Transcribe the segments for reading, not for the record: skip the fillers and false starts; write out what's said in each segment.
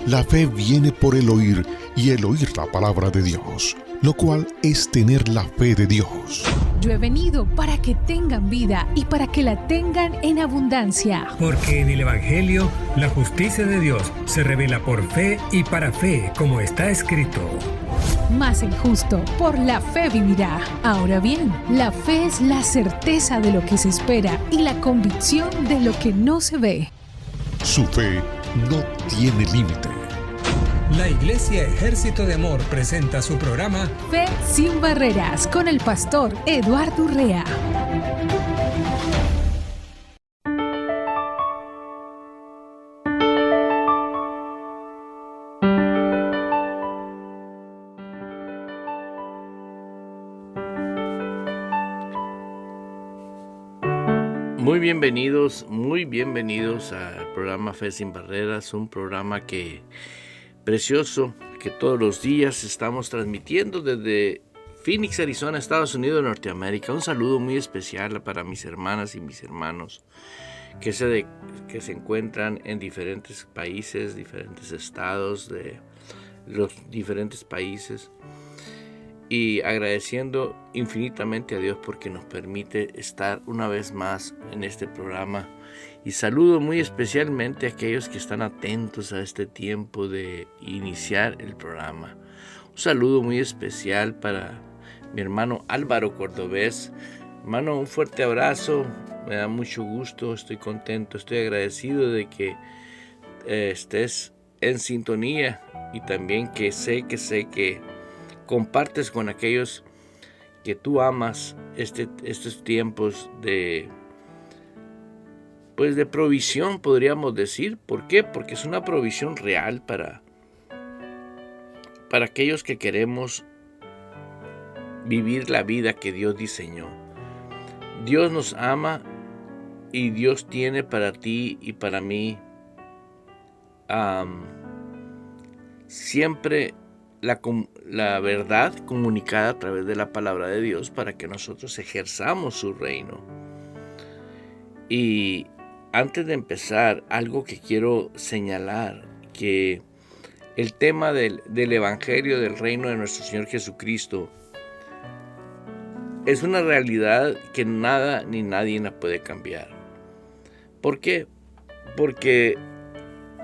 La fe viene por el oír y el oír la palabra de Dios, lo cual es tener la fe de Dios. Yo he venido para que tengan vida y para que la tengan en abundancia. Porque en el Evangelio la justicia de Dios se revela por fe y para fe, como está escrito. Mas el justo por la fe vivirá. Ahora bien, la fe es la certeza de lo que se espera y la convicción de lo que no se ve. Su fe no tiene límite. La Iglesia Ejército de Amor presenta su programa Fe sin Barreras con el pastor Eduardo Urrea. Muy bienvenidos al programa Fe sin Barreras, un programa precioso que todos los días estamos transmitiendo desde Phoenix, Arizona, Estados Unidos de Norteamérica. Un saludo muy especial para mis hermanas y mis hermanos que se encuentran en diferentes países, diferentes estados de los diferentes países. Y agradeciendo infinitamente a Dios porque nos permite estar una vez más en este programa. Y saludo muy especialmente a aquellos que están atentos a este tiempo de iniciar el programa. Un saludo muy especial para mi hermano Álvaro Cordobés. Hermano, un fuerte abrazo. Me da mucho gusto, estoy contento, estoy agradecido de que estés en sintonía y también que sé que compartes con aquellos que tú amas estos tiempos de provisión, podríamos decir. ¿Por qué? Porque es una provisión real para aquellos que queremos vivir la vida que Dios diseñó. Dios nos ama y Dios tiene para ti y para mí siempre la verdad comunicada a través de la palabra de Dios para que nosotros ejerzamos su reino. Y antes de empezar, algo que quiero señalar, que el tema del Evangelio del reino de nuestro Señor Jesucristo es una realidad que nada ni nadie la puede cambiar. ¿Por qué? Porque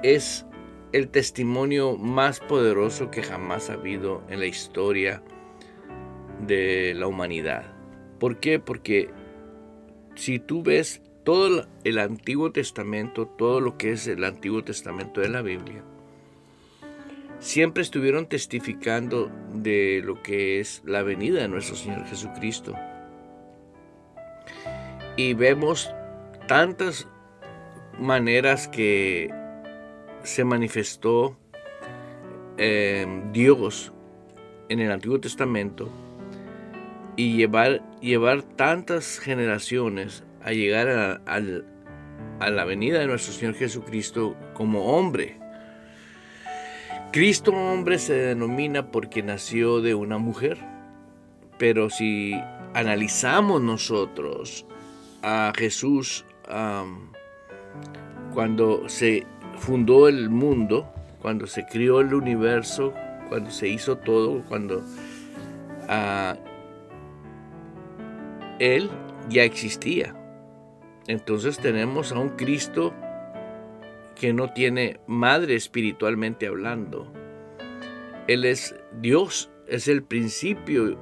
es el testimonio más poderoso que jamás ha habido en la historia de la humanidad. ¿Por qué? Porque si tú ves todo el Antiguo Testamento, todo lo que es el Antiguo Testamento de la Biblia, siempre estuvieron testificando de lo que es la venida de nuestro Señor Jesucristo. Y vemos tantas maneras que se manifestó Dios en el Antiguo Testamento y llevar tantas generaciones a llegar a la venida de nuestro Señor Jesucristo como hombre. Cristo hombre se denomina porque nació de una mujer, pero si analizamos nosotros a Jesús cuando se fundó el mundo, cuando se crió el universo, cuando se hizo todo, cuando Él ya existía. Entonces tenemos a un Cristo que no tiene madre espiritualmente hablando. Él es Dios, es el principio.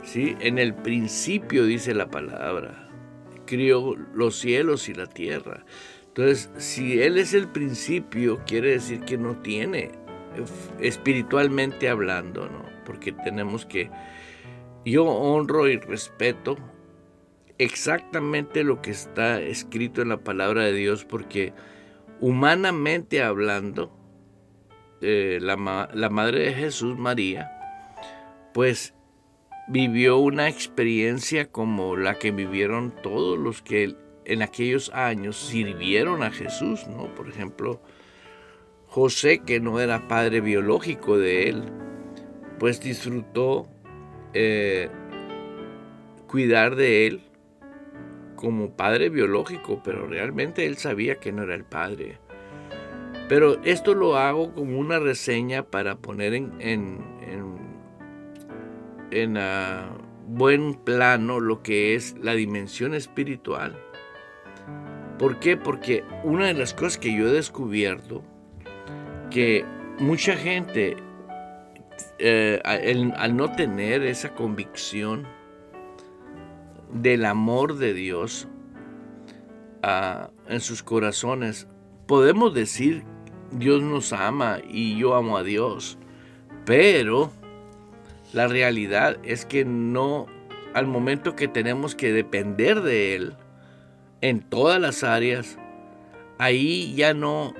¿Sí? En el principio dice la palabra, crió los cielos y la tierra. Entonces, si Él es el principio, quiere decir que no tiene, espiritualmente hablando, ¿no? Porque yo honro y respeto exactamente lo que está escrito en la palabra de Dios, porque humanamente hablando, la madre de Jesús, María, pues vivió una experiencia como la que vivieron todos los que en aquellos años sirvieron a Jesús, ¿no? Por ejemplo, José, que no era padre biológico de él, pues disfrutó cuidar de él como padre biológico, pero realmente él sabía que no era el padre. Pero esto lo hago como una reseña para poner en buen plano lo que es la dimensión espiritual. ¿Por qué? Porque una de las cosas que yo he descubierto, que mucha gente, al no tener esa convicción del amor de Dios en sus corazones, podemos decir Dios nos ama y yo amo a Dios, pero la realidad es que no, al momento que tenemos que depender de Él en todas las áreas, ahí ya no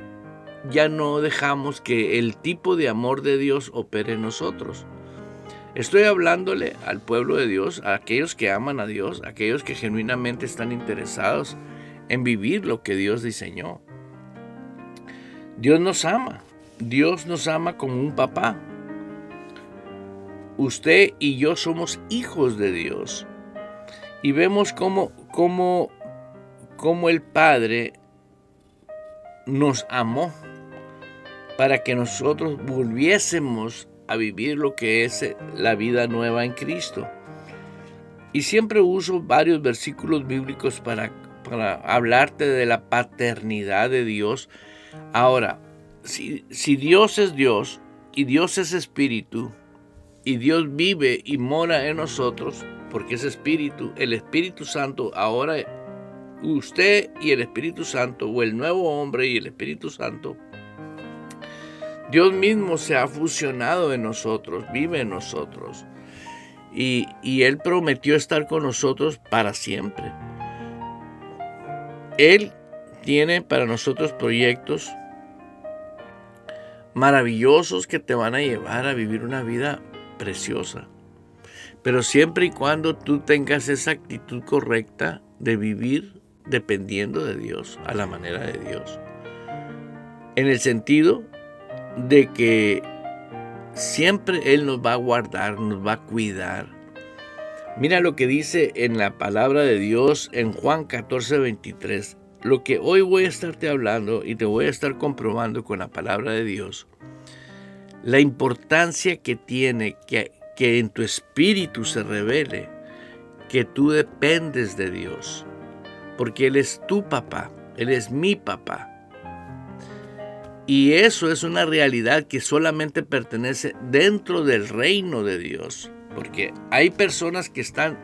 dejamos que el tipo de amor de Dios opere en nosotros. Estoy hablándole al pueblo de Dios, a aquellos que aman a Dios, a aquellos que genuinamente están interesados en vivir lo que Dios diseñó. Dios nos ama como un papá. Usted y yo somos hijos de Dios. Y vemos cómo el Padre nos amó para que nosotros volviésemos a vivir lo que es la vida nueva en Cristo. Y siempre uso varios versículos bíblicos para hablarte de la paternidad de Dios. Ahora, si Dios es Dios y Dios es espíritu y Dios vive y mora en nosotros, porque es espíritu, el Espíritu Santo, ahora usted y el Espíritu Santo, o el nuevo hombre y el Espíritu Santo, Dios mismo se ha fusionado en nosotros, vive en nosotros, y Él prometió estar con nosotros para siempre. Él tiene para nosotros proyectos maravillosos que te van a llevar a vivir una vida preciosa, pero siempre y cuando tú tengas esa actitud correcta de vivir dependiendo de Dios, a la manera de Dios, en el sentido de que siempre Él nos va a guardar, nos va a cuidar. Mira lo que dice en la palabra de Dios en Juan 14:23. Lo que hoy voy a estarte hablando y te voy a estar comprobando con la palabra de Dios, la importancia que tiene que en tu espíritu se revele que tú dependes de Dios, porque Él es tu papá, Él es mi papá. Y eso es una realidad que solamente pertenece dentro del reino de Dios, porque hay personas que están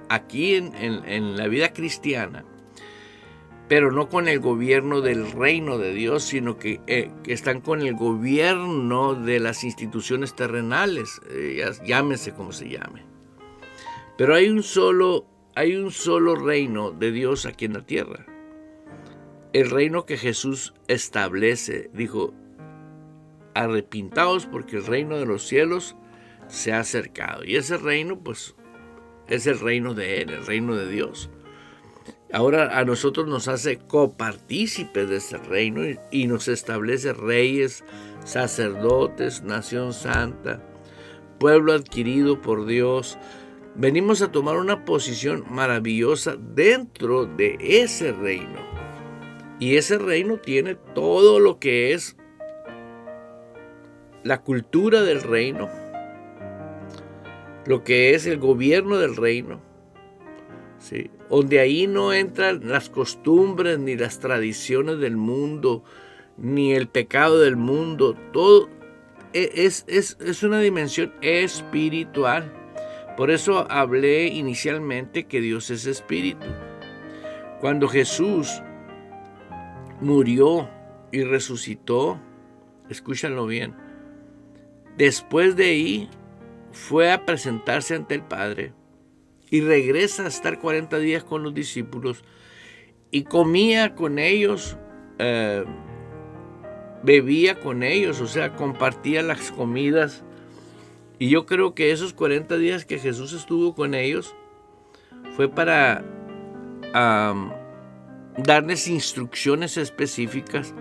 aquí en la vida cristiana, pero no con el gobierno del reino de Dios, sino que están con el gobierno de las instituciones terrenales, llámese como se llame. Pero hay un solo reino de Dios aquí en la tierra. El reino que Jesús establece, dijo, arrepintaos porque el reino de los cielos se ha acercado. Y ese reino, pues, es el reino de Él, el reino de Dios. Ahora a nosotros nos hace copartícipes de ese reino y nos establece reyes, sacerdotes, nación santa, pueblo adquirido por Dios. Venimos a tomar una posición maravillosa dentro de ese reino. Y ese reino tiene todo lo que es la cultura del reino, lo que es el gobierno del reino, ¿sí? Donde ahí no entran las costumbres ni las tradiciones del mundo, ni el pecado del mundo. Todo es una dimensión espiritual. Por eso hablé inicialmente que Dios es espíritu. Cuando Jesús murió y resucitó, escúchalo bien, después de ahí fue a presentarse ante el Padre y regresa a estar 40 días con los discípulos y comía con ellos, bebía con ellos, o sea, compartía las comidas. Y yo creo que esos 40 días que Jesús estuvo con ellos fue para darles instrucciones específicas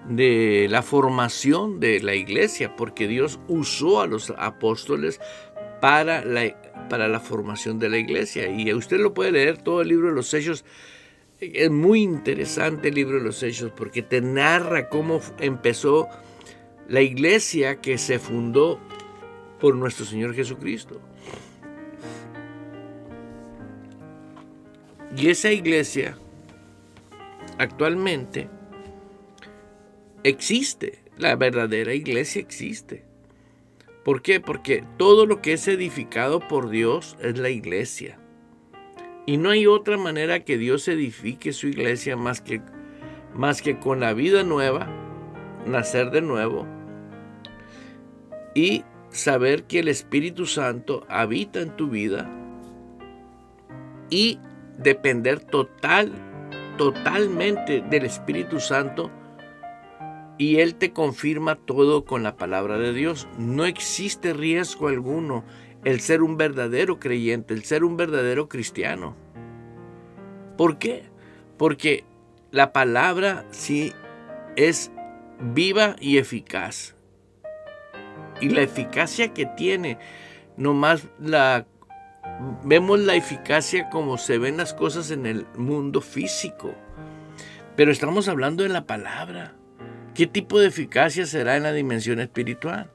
de la formación de la iglesia, porque Dios usó a los apóstoles para la formación de la iglesia. Y usted lo puede leer todo el libro de los Hechos. Es muy interesante el libro de los Hechos porque te narra cómo empezó la iglesia que se fundó por nuestro Señor Jesucristo. Y esa iglesia actualmente existe, la verdadera iglesia existe. ¿Por qué? Porque todo lo que es edificado por Dios es la iglesia. Y no hay otra manera que Dios edifique su iglesia más que con la vida nueva, nacer de nuevo y saber que el Espíritu Santo habita en tu vida y depender totalmente del Espíritu Santo, y Él te confirma todo con la palabra de Dios. No existe riesgo alguno el ser un verdadero creyente, el ser un verdadero cristiano. ¿Por qué? Porque la palabra sí es viva y eficaz. Y la eficacia que tiene, nomás vemos la eficacia como se ven las cosas en el mundo físico. Pero estamos hablando de la palabra. ¿Qué tipo de eficacia será en la dimensión espiritual?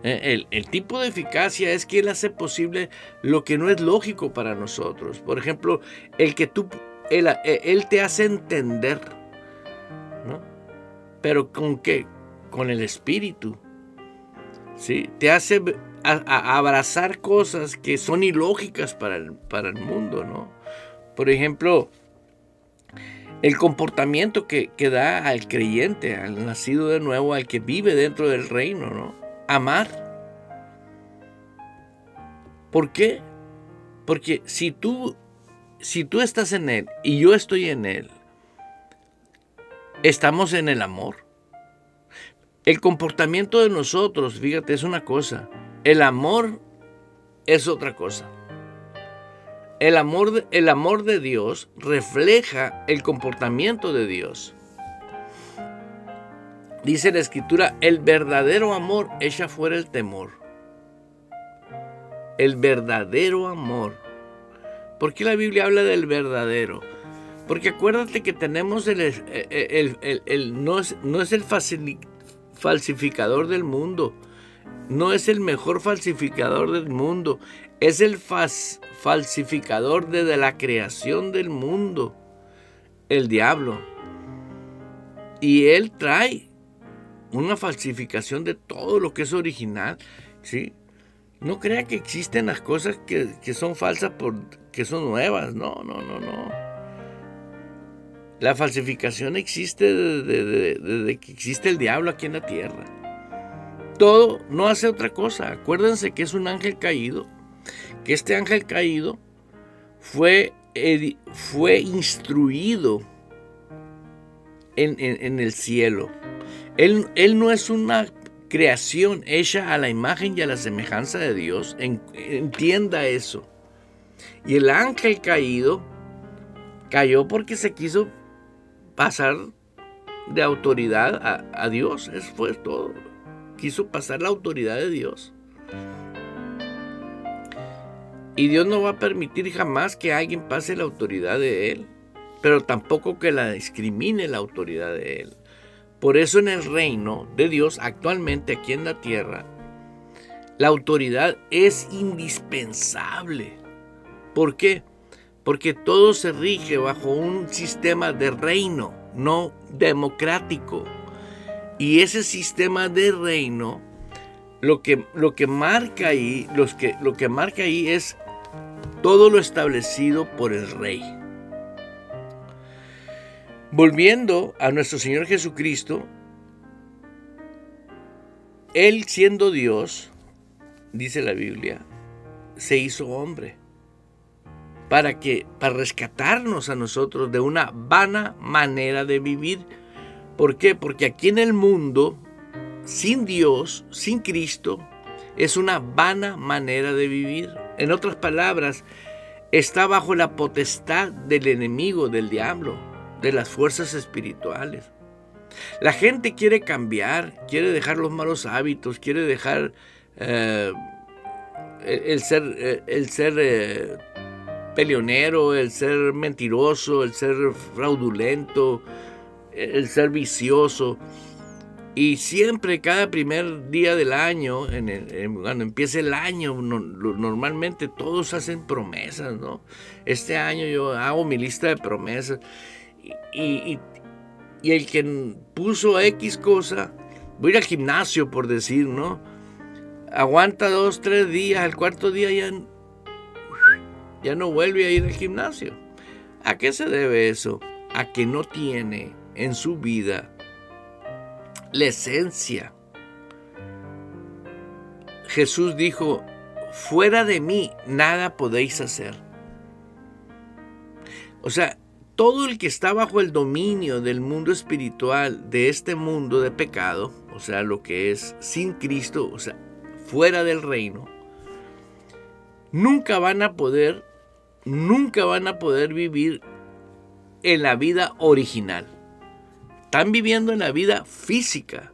El tipo de eficacia es que Él hace posible lo que no es lógico para nosotros. Por ejemplo, Él te hace entender, ¿no? ¿Pero con qué? Con el Espíritu. ¿Sí? Te hace a abrazar cosas que son ilógicas para el mundo, ¿no? Por ejemplo, el comportamiento que da al creyente, al nacido de nuevo, al que vive dentro del reino, ¿no? Amar. ¿Por qué? Porque si tú estás en Él y yo estoy en Él, estamos en el amor. El comportamiento de nosotros, fíjate, es una cosa. El amor es otra cosa. El amor de Dios refleja el comportamiento de Dios. Dice la Escritura, el verdadero amor echa fuera el temor. El verdadero amor. ¿Por qué la Biblia habla del verdadero? Porque acuérdate que tenemos no es el falsificador del mundo. No es el mejor falsificador del mundo. Es el falsificador de la creación del mundo. El diablo. Y él trae una falsificación de todo lo que es original, ¿sí? No crea que existen las cosas que son falsas porque son nuevas. No. La falsificación existe desde que existe el diablo aquí en la tierra. Todo no hace otra cosa. Acuérdense que es un ángel caído, que este ángel caído fue instruido en el cielo. Él no es una creación hecha a la imagen y a la semejanza de Dios. Entienda eso. Y el ángel caído cayó porque se quiso pasar de autoridad a Dios. Eso fue todo. Quiso pasar la autoridad de Dios. Y Dios no va a permitir jamás que alguien pase la autoridad de Él, pero tampoco que la discrimine la autoridad de Él. Por eso en el reino de Dios, actualmente aquí en la tierra, la autoridad es indispensable. ¿Por qué? Porque todo se rige bajo un sistema de reino, no democrático. Y ese sistema de reino, lo que marca ahí es todo lo establecido por el rey. Volviendo a nuestro Señor Jesucristo, Él siendo Dios, dice la Biblia, se hizo hombre para rescatarnos a nosotros de una vana manera de vivir. ¿Por qué? Porque aquí en el mundo, sin Dios, sin Cristo, es una vana manera de vivir. En otras palabras, está bajo la potestad del enemigo, del diablo, de las fuerzas espirituales. La gente quiere cambiar, quiere dejar los malos hábitos, quiere dejar el ser peleonero, el ser mentiroso, el ser fraudulento, el ser vicioso. Y siempre, cada primer día del año, cuando empieza el año, normalmente todos hacen promesas, ¿no? Este año yo hago mi lista de promesas. Y el que puso X cosa, voy a ir al gimnasio, por decir, ¿no? Aguanta 2, 3 días, al cuarto día ya no vuelve a ir al gimnasio. ¿A qué se debe eso? A que no tiene en su vida la esencia. Jesús dijo, fuera de mí nada podéis hacer. O sea, todo el que está bajo el dominio del mundo espiritual, de este mundo de pecado, o sea, lo que es sin Cristo, o sea, fuera del reino, nunca van a poder vivir en la vida original. Están viviendo en la vida física,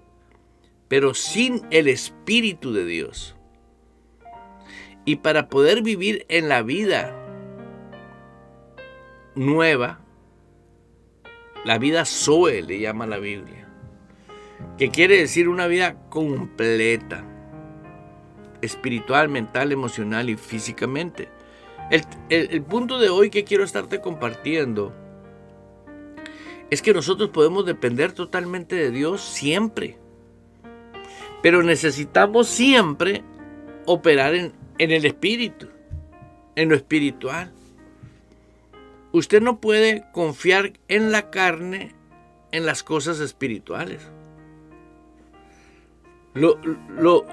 pero sin el Espíritu de Dios. Y para poder vivir en la vida nueva, la vida Zoe le llama la Biblia, que quiere decir una vida completa, espiritual, mental, emocional y físicamente. El punto de hoy que quiero estarte compartiendo es que nosotros podemos depender totalmente de Dios siempre, pero necesitamos siempre operar en el espíritu, en lo espiritual. Usted no puede confiar en la carne, en las cosas espirituales.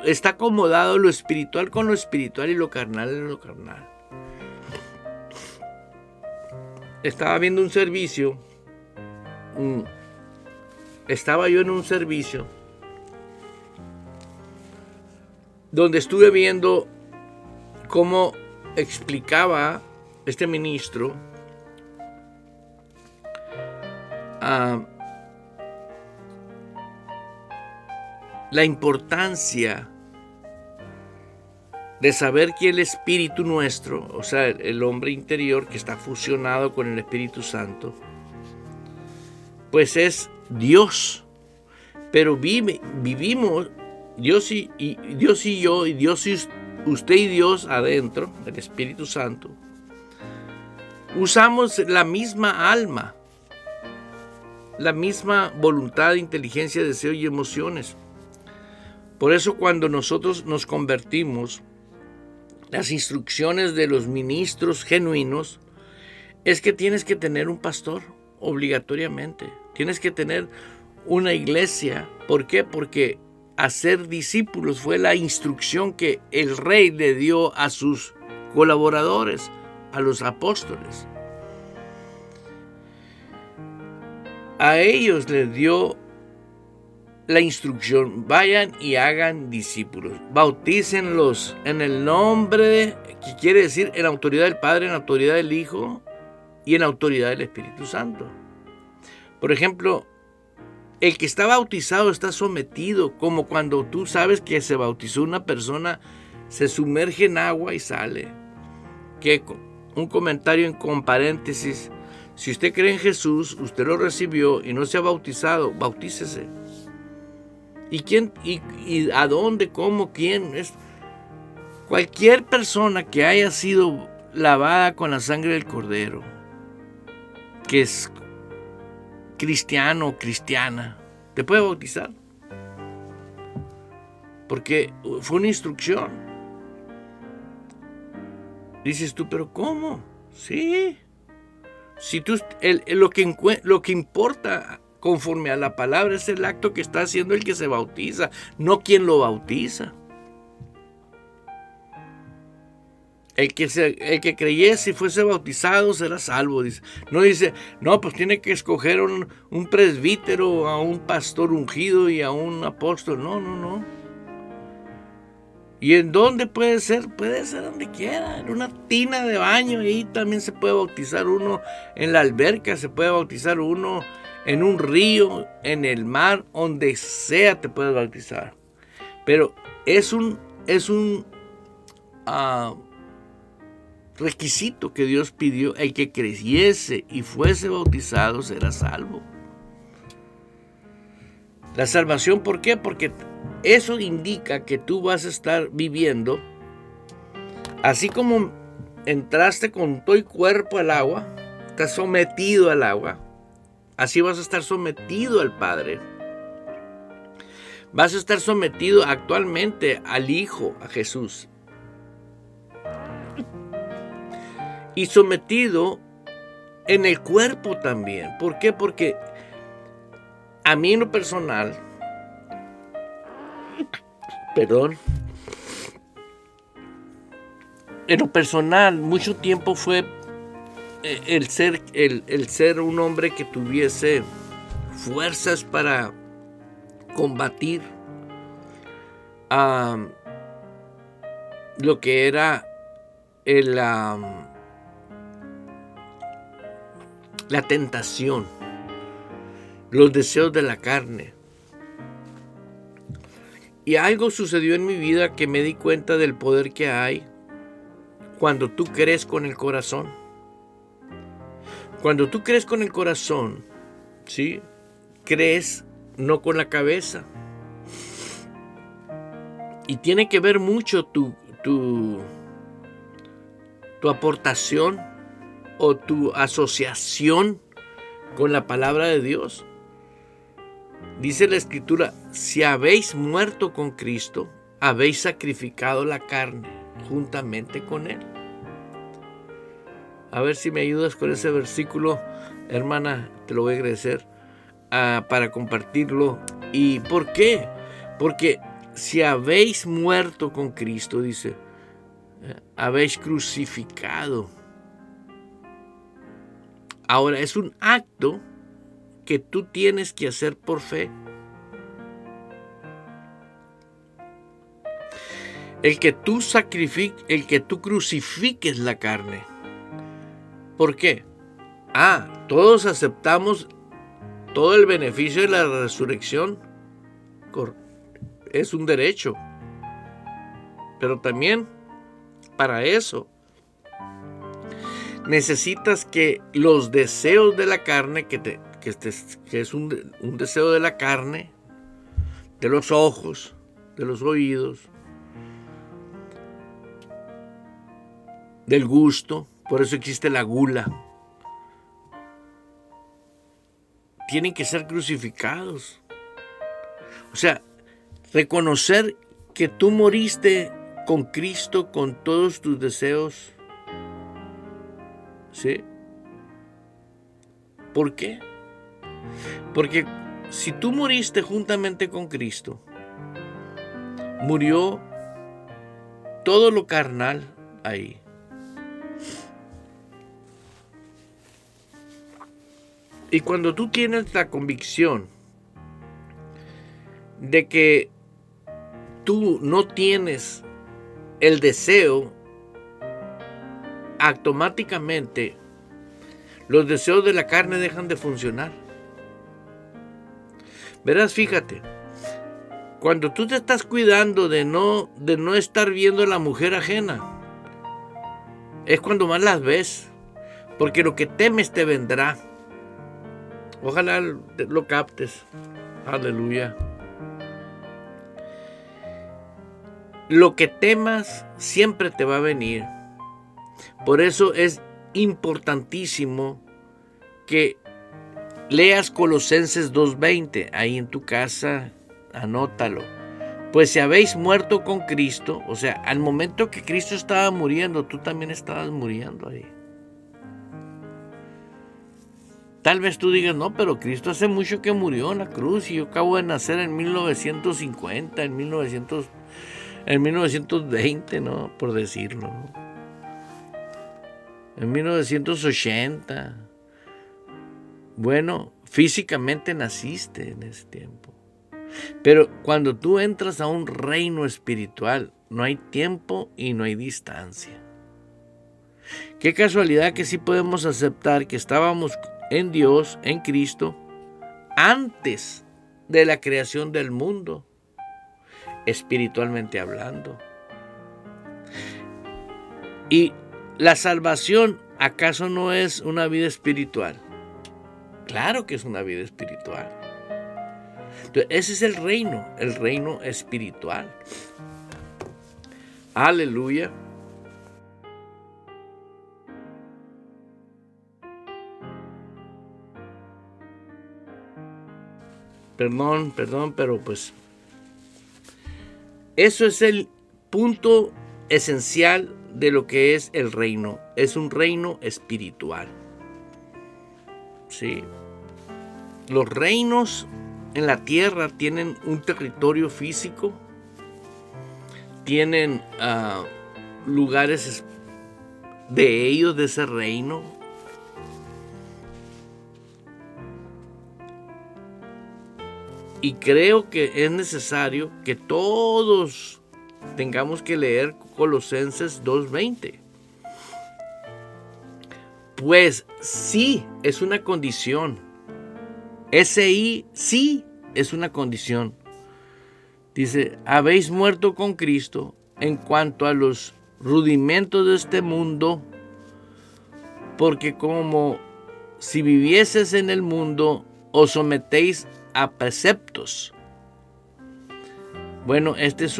Está acomodado lo espiritual con lo espiritual y lo carnal en lo carnal. Estaba yo en un servicio donde estuve viendo cómo explicaba este ministro la importancia de saber que el espíritu nuestro, o sea, el hombre interior que está fusionado con el Espíritu Santo, pues es Dios, pero vivimos, Dios y yo, y Dios y usted y Dios adentro, el Espíritu Santo, usamos la misma alma, la misma voluntad, inteligencia, deseo y emociones. Por eso cuando nosotros nos convertimos, las instrucciones de los ministros genuinos es que tienes que tener un pastor obligatoriamente. Tienes que tener una iglesia. ¿Por qué? Porque hacer discípulos fue la instrucción que el rey le dio a sus colaboradores, a los apóstoles. A ellos les dio la instrucción, vayan y hagan discípulos, bautícenlos en el nombre, que quiere decir en la autoridad del Padre, en la autoridad del Hijo y en la autoridad del Espíritu Santo. Por ejemplo, el que está bautizado está sometido, como cuando tú sabes que se bautizó una persona, se sumerge en agua y sale. Que un comentario con paréntesis: si usted cree en Jesús, usted lo recibió y no se ha bautizado, bautícese. ¿Y quién? ¿Y a dónde? ¿Cómo? ¿Quién? Cualquier persona que haya sido lavada con la sangre del Cordero, que es cristiano o cristiana, te puede bautizar. Porque fue una instrucción. Dices tú, ¿pero cómo? Sí. Si tú, lo que importa conforme a la palabra es el acto que está haciendo el que se bautiza, no quien lo bautiza. El que creyese y fuese bautizado será salvo, dice. No dice, no, pues tiene que escoger un presbítero, a un pastor ungido y a un apóstol. No. ¿Y en dónde puede ser? Puede ser donde quiera, en una tina de baño, ahí también se puede bautizar uno, en la alberca se puede bautizar uno, en un río, en el mar, donde sea te puedes bautizar. Pero es un requisito que Dios pidió: el que creyese y fuese bautizado será salvo. La salvación, ¿por qué? Porque eso indica que tú vas a estar viviendo, así como entraste con todo el cuerpo al agua, estás sometido al agua, así vas a estar sometido al Padre. Vas a estar sometido actualmente al Hijo, a Jesús. Y sometido en el cuerpo también. ¿Por qué? Porque a mí en lo personal, mucho tiempo fue el ser un hombre que tuviese fuerzas para combatir lo que era la tentación, los deseos de la carne. Y algo sucedió en mi vida que me di cuenta del poder que hay cuando tú crees con el corazón. Cuando tú crees con el corazón, ¿sí? Crees no con la cabeza. Y tiene que ver mucho tu aportación o tu asociación con la palabra de Dios. Dice la Escritura: si habéis muerto con Cristo, habéis sacrificado la carne juntamente con Él. A ver si me ayudas con ese versículo, hermana, te lo voy a agradecer, para compartirlo. ¿Y por qué? Porque si habéis muerto con Cristo, dice, habéis crucificado. Ahora, es un acto que tú tienes que hacer por fe. El que tú crucifiques la carne. ¿Por qué? Todos aceptamos todo el beneficio de la resurrección. Es un derecho. Pero también, para eso, necesitas que los deseos de la carne, que es un deseo de la carne, de los ojos, de los oídos, del gusto, por eso existe la gula, tienen que ser crucificados. O sea, reconocer que tú moriste con Cristo con todos tus deseos. ¿Sí? ¿Por qué? Porque si tú moriste juntamente con Cristo, murió todo lo carnal ahí. Y cuando tú tienes la convicción de que tú no tienes el deseo, automáticamente los deseos de la carne dejan de funcionar. Verás, fíjate, cuando tú te estás cuidando de no estar viendo a la mujer ajena, es cuando más las ves, porque lo que temes te vendrá. Ojalá lo captes. Aleluya. Lo que temas siempre te va a venir. Por eso es importantísimo que leas Colosenses 2:20. Ahí en tu casa, anótalo. Pues si habéis muerto con Cristo, o sea, al momento que Cristo estaba muriendo, tú también estabas muriendo ahí. Tal vez tú digas, no, pero Cristo hace mucho que murió en la cruz y yo acabo de nacer en 1950, en 1920, ¿no? Por decirlo, ¿no? En 1980. Bueno, físicamente naciste en ese tiempo. Pero cuando tú entras a un reino espiritual, no hay tiempo y no hay distancia. Qué casualidad que sí podemos aceptar que estábamos en Dios, en Cristo, antes de la creación del mundo, espiritualmente hablando. Y ¿La salvación acaso no es una vida espiritual? Claro que es una vida espiritual. Entonces, ese es el reino espiritual. Aleluya. Perdón, pero pues eso es el punto esencial de lo que es el reino. Es un reino espiritual. Sí. Los reinos en la tierra tienen un territorio físico, tienen lugares de ellos, de ese reino. Y creo que es necesario que todos tengamos que leer Colosenses 2:20. Pues sí, es una condición. Sí es una condición. Dice, habéis muerto con Cristo en cuanto a los rudimentos de este mundo, porque como si vivieses en el mundo, os sometéis a preceptos. Bueno, este es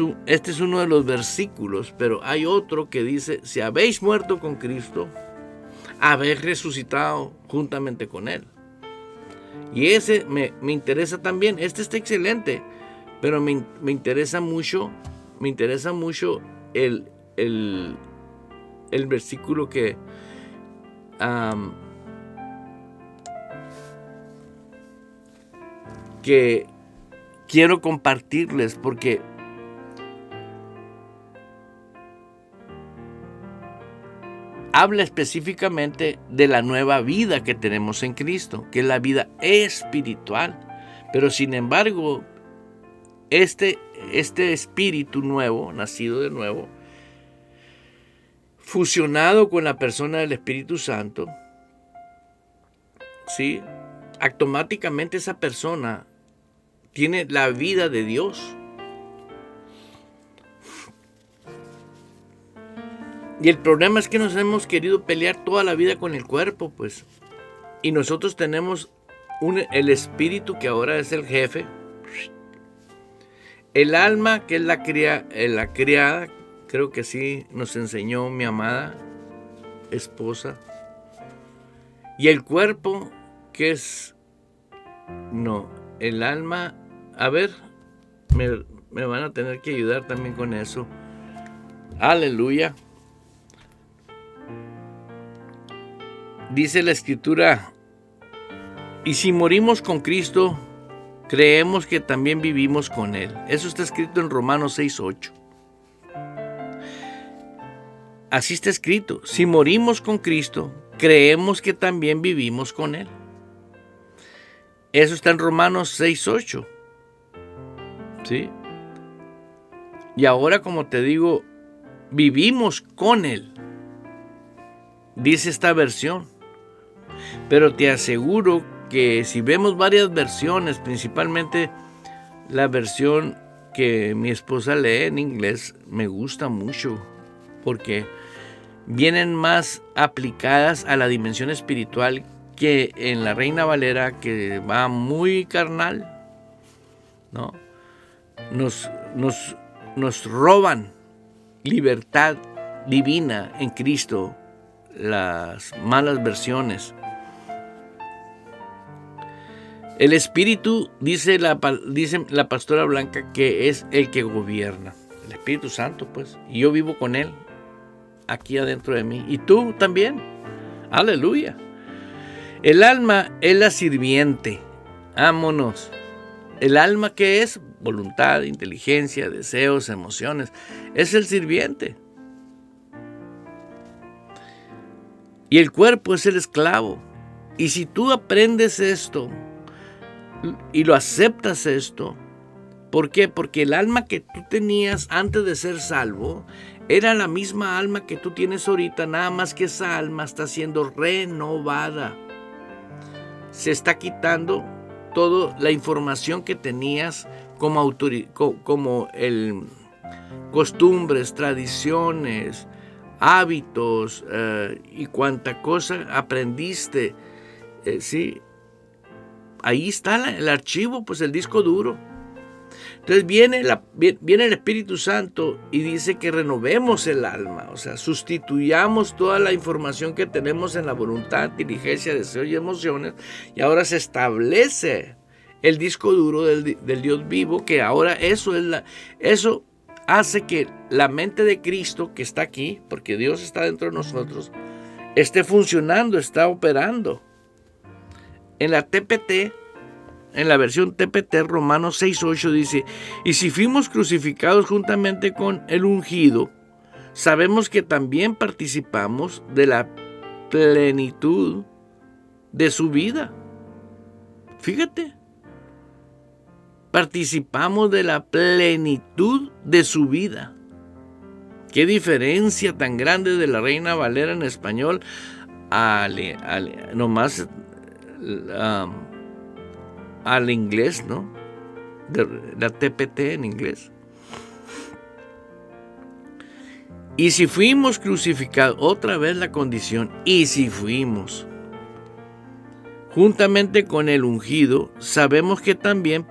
uno de los versículos, pero hay otro que dice, si habéis muerto con Cristo, habéis resucitado juntamente con Él. Y ese me interesa también. Este está excelente, pero me interesa mucho el versículo que quiero compartirles, porque habla específicamente de la nueva vida que tenemos en Cristo, que es la vida espiritual. Pero sin embargo, este espíritu nuevo, nacido de nuevo, fusionado con la persona del Espíritu Santo, ¿sí? Automáticamente esa persona tiene la vida de Dios. Y el problema es que nos hemos querido pelear toda la vida con el cuerpo, pues. Y nosotros tenemos el espíritu, que ahora es el jefe. El alma, que es la criada, creo que sí nos enseñó mi amada esposa. Y el cuerpo, que es... No, el alma... A ver, me van a tener que ayudar también con eso. Aleluya. Dice la Escritura, y si morimos con Cristo, creemos que también vivimos con Él. Eso está escrito en Romanos 6:8. Así está escrito, si morimos con Cristo, creemos que también vivimos con Él. Eso está en Romanos 6:8. ¿Sí? Y ahora, como te digo, vivimos con Él. Dice esta versión. Pero te aseguro que si vemos varias versiones, principalmente la versión que mi esposa lee en inglés, me gusta mucho, porque vienen más aplicadas a la dimensión espiritual que en la Reina Valera, que va muy carnal, ¿no? Nos roban libertad divina en Cristo las malas versiones. El Espíritu, dice la pastora Blanca, que es el que gobierna. El Espíritu Santo, pues. Y yo vivo con Él, aquí adentro de mí. Y tú también. Aleluya. El alma es la sirviente. Vámonos. El alma, ¿qué es? Voluntad, inteligencia, deseos, emociones. Es el sirviente. Y el cuerpo es el esclavo. Y si tú aprendes esto y lo aceptas esto, ¿por qué? Porque el alma que tú tenías antes de ser salvo era la misma alma que tú tienes ahorita, nada más que esa alma está siendo renovada. Se está quitando toda la información que tenías como costumbres, tradiciones, hábitos y cuánta cosa aprendiste. Sí, ahí está el archivo, pues el disco duro. Entonces viene el Espíritu Santo y dice que renovemos el alma, o sea, sustituyamos toda la información que tenemos en la voluntad, inteligencia, deseo y emociones, y ahora se establece el disco duro del Dios vivo, que ahora eso hace que la mente de Cristo, que está aquí, porque Dios está dentro de nosotros, esté funcionando, está operando. En la TPT, en la versión TPT, Romanos 6:8 dice: y si fuimos crucificados juntamente con el ungido, sabemos que también participamos de la plenitud de su vida. Fíjate, participamos de la plenitud de su vida. Qué diferencia tan grande de la Reina Valera en español nomás al inglés, ¿no? De la TPT en inglés. Y si fuimos crucificados, otra vez la condición, y si fuimos juntamente con el ungido, sabemos que también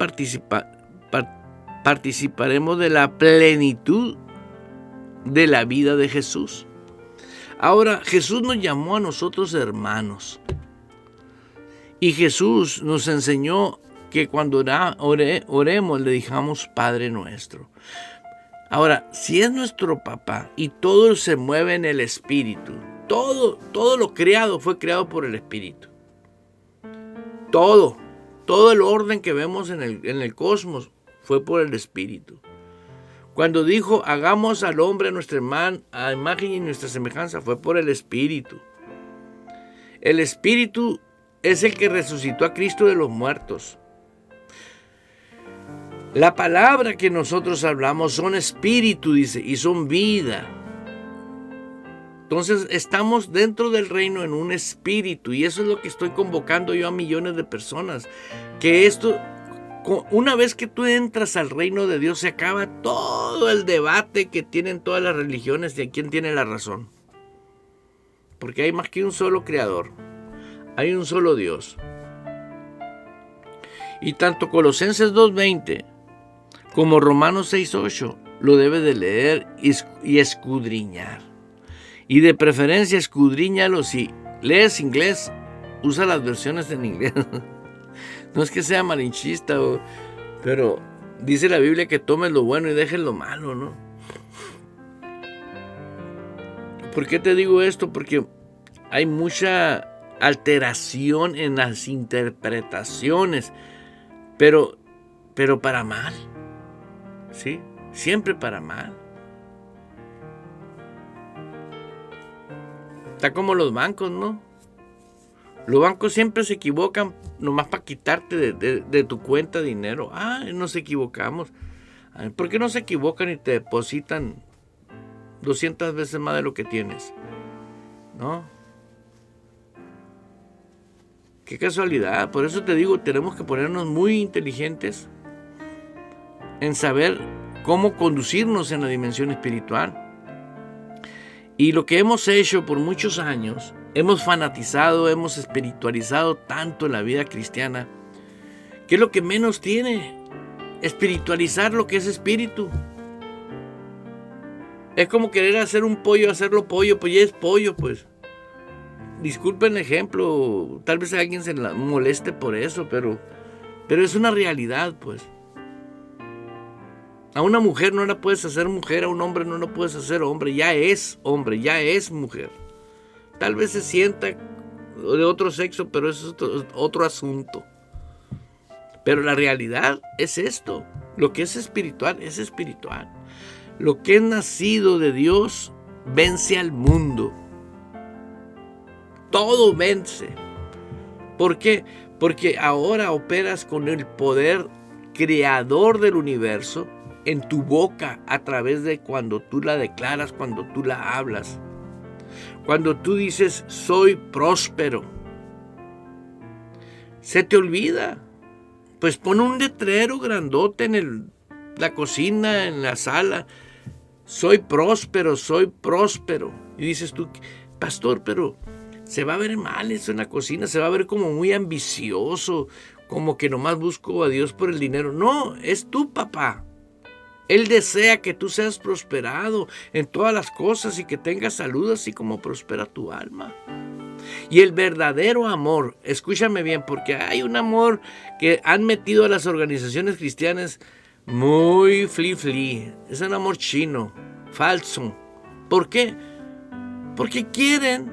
participaremos de la plenitud de la vida de Jesús. Ahora, Jesús nos llamó a nosotros hermanos. Y Jesús nos enseñó que cuando oremos le dijamos Padre nuestro. Ahora, si es nuestro papá y todo se mueve en el Espíritu, todo lo creado fue creado por el Espíritu. Todo el orden que vemos en el cosmos fue por el Espíritu. Cuando dijo, hagamos al hombre a nuestra imagen y nuestra semejanza, fue por el Espíritu. El Espíritu es el que resucitó a Cristo de los muertos. La palabra que nosotros hablamos son espíritu, dice, y son vida. Entonces estamos dentro del reino en un espíritu, y eso es lo que estoy convocando yo a millones de personas. Que esto, una vez que tú entras al reino de Dios, se acaba todo el debate que tienen todas las religiones de quién tiene la razón. Porque hay más que un solo creador. Hay un solo Dios. Y tanto Colosenses 2:20 como Romanos 6:8 lo debe de leer y escudriñar. Y de preferencia escudriñalo. Si lees inglés, usa las versiones en inglés. No es que sea malinchista, pero dice la Biblia que tomes lo bueno y dejes lo malo, ¿no? ¿Por qué te digo esto? Porque hay mucha alteración en las interpretaciones, pero para mal, ¿sí? Siempre para mal. Está como los bancos, ¿no? Los bancos siempre se equivocan nomás para quitarte de tu cuenta dinero. Nos equivocamos. ¿Por qué no se equivocan y te depositan 200 veces más de lo que tienes? ¿No? Qué casualidad. Por eso te digo, tenemos que ponernos muy inteligentes en saber cómo conducirnos en la dimensión espiritual. Y lo que hemos hecho por muchos años, hemos fanatizado, hemos espiritualizado tanto en la vida cristiana, que es lo que menos tiene, espiritualizar lo que es espíritu. Es como querer hacer un pollo, hacerlo pollo, pues ya es pollo, pues. Disculpen el ejemplo, tal vez a alguien se moleste por eso, pero es una realidad, pues. A una mujer no la puedes hacer mujer, a un hombre no lo puedes hacer hombre, ya es mujer. Tal vez se sienta de otro sexo, pero eso es otro asunto. Pero la realidad es esto, lo que es espiritual es espiritual. Lo que es nacido de Dios vence al mundo. Todo vence. ¿Por qué? Porque ahora operas con el poder creador del universo en tu boca a través de cuando tú la declaras, cuando tú la hablas. Cuando tú dices, soy próspero. Se te olvida. Pues pon un letrero grandote en la cocina, en la sala. soy próspero. Y dices tú, pastor, pero se va a ver mal eso en la cocina, se va a ver como muy ambicioso, como que nomás busco a Dios por el dinero. No, es tu papá. Él desea que tú seas prosperado en todas las cosas y que tengas salud, así como prospera tu alma. Y el verdadero amor, escúchame bien, porque hay un amor que han metido a las organizaciones cristianas muy fli-fli. Es un amor chino, falso. ¿Por qué? Porque quieren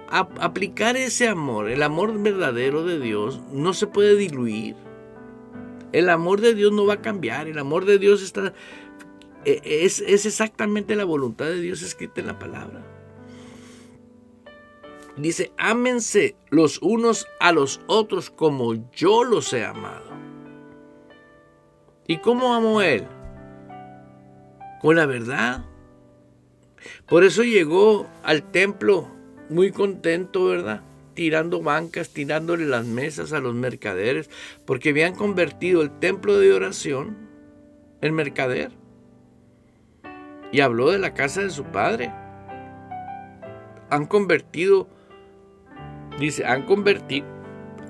aplicar ese amor. El amor verdadero de Dios no se puede diluir. El amor de Dios no va a cambiar. El amor de Dios es exactamente la voluntad de Dios escrita en la palabra. Dice, ámense los unos a los otros como yo los he amado. ¿Y cómo amó Él? Con la verdad. Por eso llegó al templo muy contento, ¿verdad? Tirando bancas, tirándole las mesas a los mercaderes, porque habían convertido el templo de oración en mercader. Y habló de la casa de su padre. Han convertido.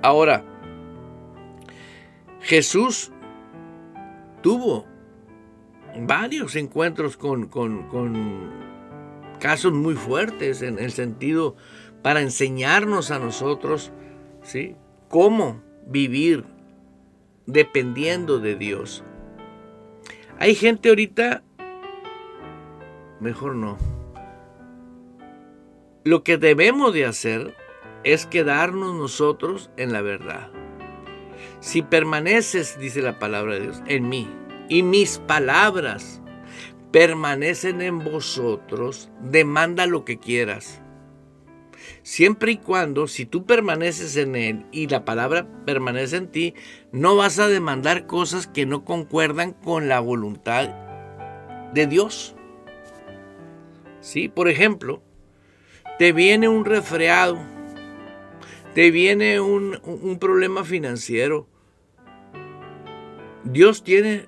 Ahora, Jesús tuvo varios encuentros con casos muy fuertes en el sentido para enseñarnos a nosotros, ¿sí?, cómo vivir dependiendo de Dios. Hay gente ahorita, mejor no. Lo que debemos de hacer es quedarnos nosotros en la verdad. Si permaneces, dice la palabra de Dios, en mí, y mis palabras permanecen en vosotros, demanda lo que quieras. Siempre y cuando, si tú permaneces en Él y la palabra permanece en ti, no vas a demandar cosas que no concuerdan con la voluntad de Dios. ¿Sí? Por ejemplo, te viene un resfriado, te viene un problema financiero. Dios te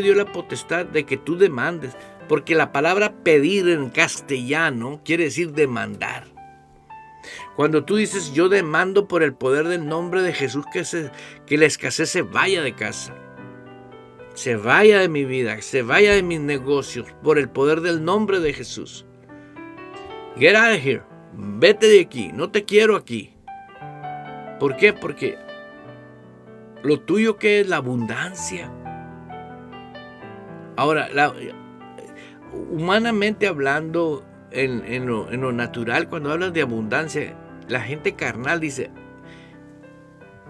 dio la potestad de que tú demandes, porque la palabra pedir en castellano quiere decir demandar. Cuando tú dices, yo demando por el poder del nombre de Jesús que la escasez se vaya de casa, se vaya de mi vida, se vaya de mis negocios, por el poder del nombre de Jesús. Get out of here. Vete de aquí, no te quiero aquí. ¿Por qué? Porque lo tuyo que es la abundancia. Ahora, humanamente hablando, en lo natural, cuando hablas de abundancia, la gente carnal dice,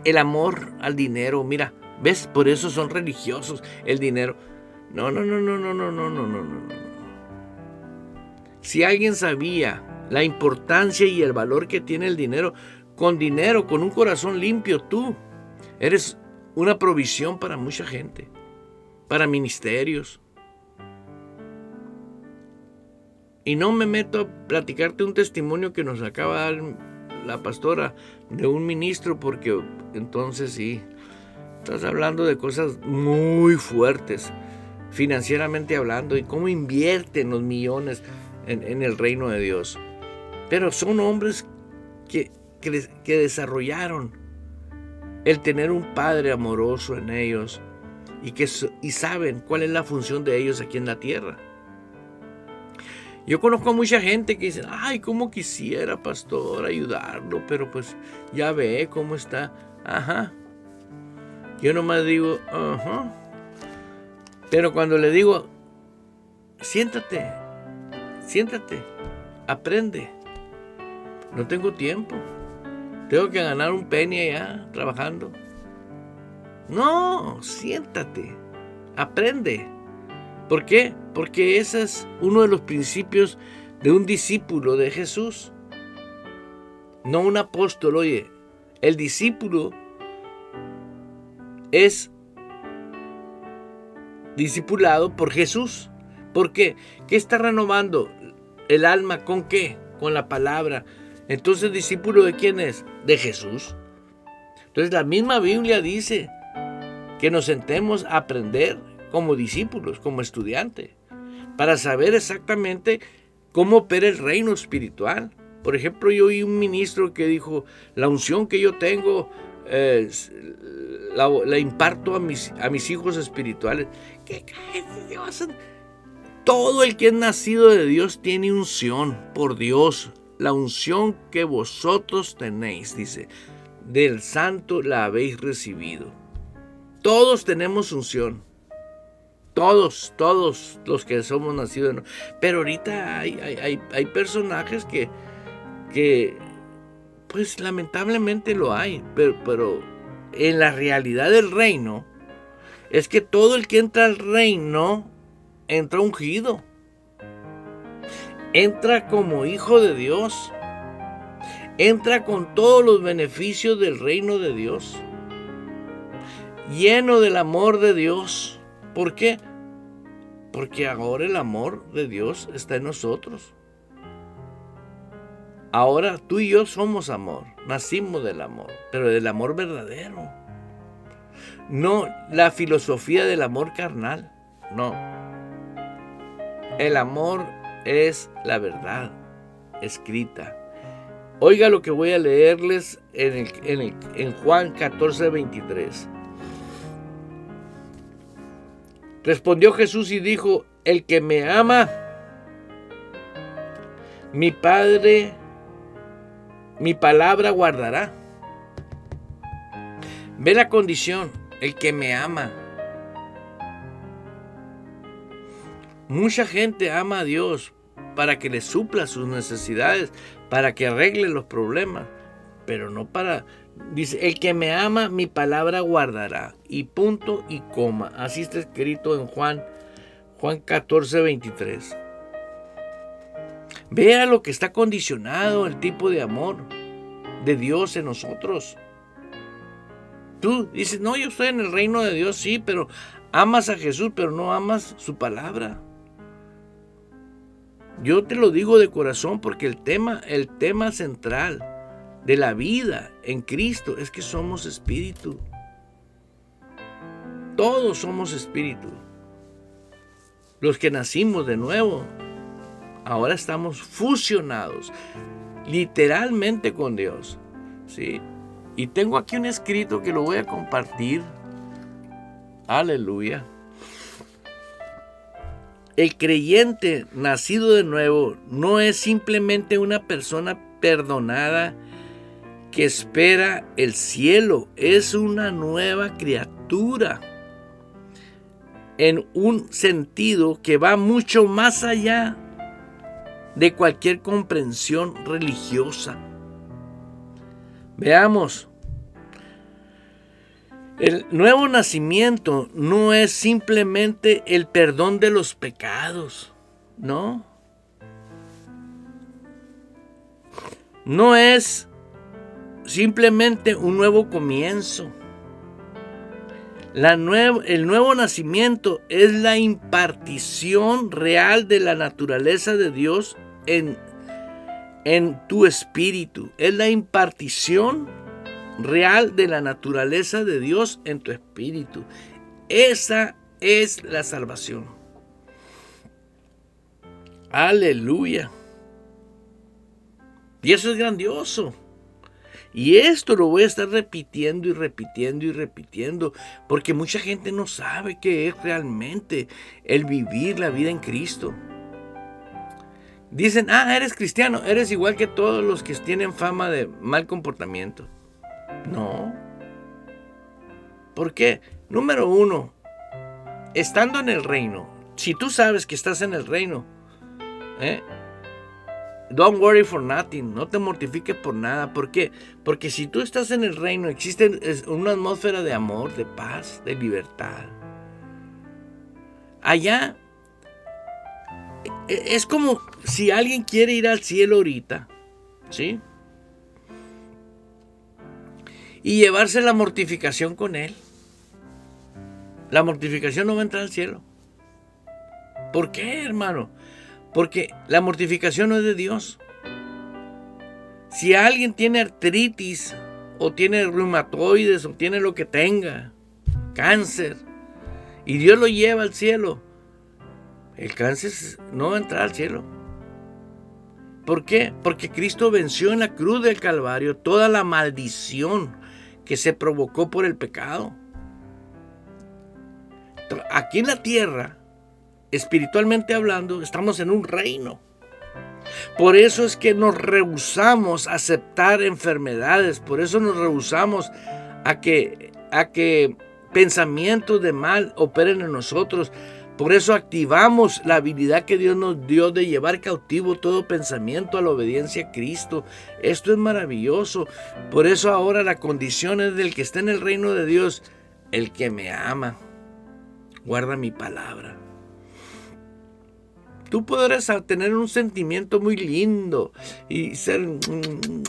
el amor al dinero, mira, ¿ves? Por eso son religiosos, el dinero. No. Si alguien sabía la importancia y el valor que tiene el dinero, con un corazón limpio, tú eres una provisión para mucha gente, para ministerios. Y no me meto a platicarte un testimonio que nos acaba de dar la pastora de un ministro, porque entonces sí, estás hablando de cosas muy fuertes, financieramente hablando, y cómo invierten los millones en el reino de Dios. Pero son hombres que desarrollaron el tener un padre amoroso en ellos y saben cuál es la función de ellos aquí en la tierra. Yo conozco a mucha gente que dice, ay, cómo quisiera, pastor, ayudarlo, pero pues ya ve cómo está. Ajá. Yo nomás digo, ajá. Pero cuando le digo, siéntate, aprende. No tengo tiempo. Tengo que ganar un penny allá trabajando. No, siéntate, aprende. ¿Por qué? Porque ese es uno de los principios de un discípulo de Jesús. No un apóstol. Oye, el discípulo es discipulado por Jesús. ¿Por qué? ¿Qué está renovando el alma? ¿Con qué? Con la palabra. Entonces, ¿discípulo de quién es? De Jesús. Entonces, la misma Biblia dice que nos sentemos a aprender como discípulos, como estudiantes. para saber exactamente cómo opera el reino espiritual. Por ejemplo, yo oí un ministro que dijo, la unción que yo tengo la imparto a mis hijos espirituales. ¿Qué Dios? Todo el que es nacido de Dios tiene unción por Dios. La unción que vosotros tenéis, dice, del santo la habéis recibido. Todos tenemos unción. Todos los que somos nacidos. Pero ahorita hay personajes que pues lamentablemente lo hay. Pero en la realidad del reino es que todo el que entra al reino entra ungido. Entra como hijo de Dios. Entra con todos los beneficios del reino de Dios. Lleno del amor de Dios. ¿Por qué? Porque ahora el amor de Dios está en nosotros. Ahora tú y yo somos amor. Nacimos del amor, pero del amor verdadero. No la filosofía del amor carnal. No. El amor es la verdad escrita. Oiga lo que voy a leerles en Juan 14:23. Respondió Jesús y dijo, el que me ama, mi Padre, mi palabra guardará. Ve la condición, el que me ama. Mucha gente ama a Dios para que le supla sus necesidades, para que arregle los problemas, pero no para... Dice, el que me ama, mi palabra guardará. Y punto y coma. Así está escrito en Juan 14:23. Vea lo que está condicionado el tipo de amor de Dios en nosotros. Tú dices, no, yo estoy en el reino de Dios, sí, pero amas a Jesús, pero no amas su palabra. Yo te lo digo de corazón porque el tema central de la vida en Cristo es que somos espíritu. Todos somos espíritu. Los que nacimos de nuevo, ahora estamos fusionados literalmente con Dios. ¿Sí? Y tengo aquí un escrito que lo voy a compartir. Aleluya. El creyente nacido de nuevo no es simplemente una persona perdonada que espera el cielo, es una nueva criatura en un sentido que va mucho más allá de cualquier comprensión religiosa. Veamos, el nuevo nacimiento no es simplemente el perdón de los pecados, no. No es simplemente un nuevo comienzo. El nuevo nacimiento es la impartición real de la naturaleza de Dios en tu espíritu. Es la impartición real de la naturaleza de Dios en tu espíritu. Esa es la salvación. Aleluya. Y eso es grandioso. Y esto lo voy a estar repitiendo y repitiendo y repitiendo, porque mucha gente no sabe qué es realmente el vivir la vida en Cristo. Dicen, eres cristiano, eres igual que todos los que tienen fama de mal comportamiento. No. ¿Por qué? Número uno, estando en el reino, si tú sabes que estás en el reino, don't worry for nothing, no te mortifiques por nada. ¿Por qué? Porque si tú estás en el reino, existe una atmósfera de amor, de paz, de libertad. Allá es como si alguien quiere ir al cielo ahorita, ¿sí? Y llevarse la mortificación con él. La mortificación no va a entrar al cielo. ¿Por qué, hermano? Porque la mortificación no es de Dios. Si alguien tiene artritis, o tiene reumatoides, o tiene lo que tenga, cáncer, y Dios lo lleva al cielo, el cáncer no va a entrar al cielo. ¿Por qué? Porque Cristo venció en la cruz del Calvario toda la maldición que se provocó por el pecado. Aquí en la tierra, espiritualmente hablando, estamos en un reino. Por eso es que nos rehusamos a aceptar enfermedades. Por eso nos rehusamos a que pensamientos de mal operen en nosotros. Por eso activamos la habilidad que Dios nos dio de llevar cautivo todo pensamiento a la obediencia a Cristo. Esto es maravilloso. Por eso ahora la condición es del que está en el reino de Dios, el que me ama, guarda mi palabra. Tú podrás tener un sentimiento muy lindo y ser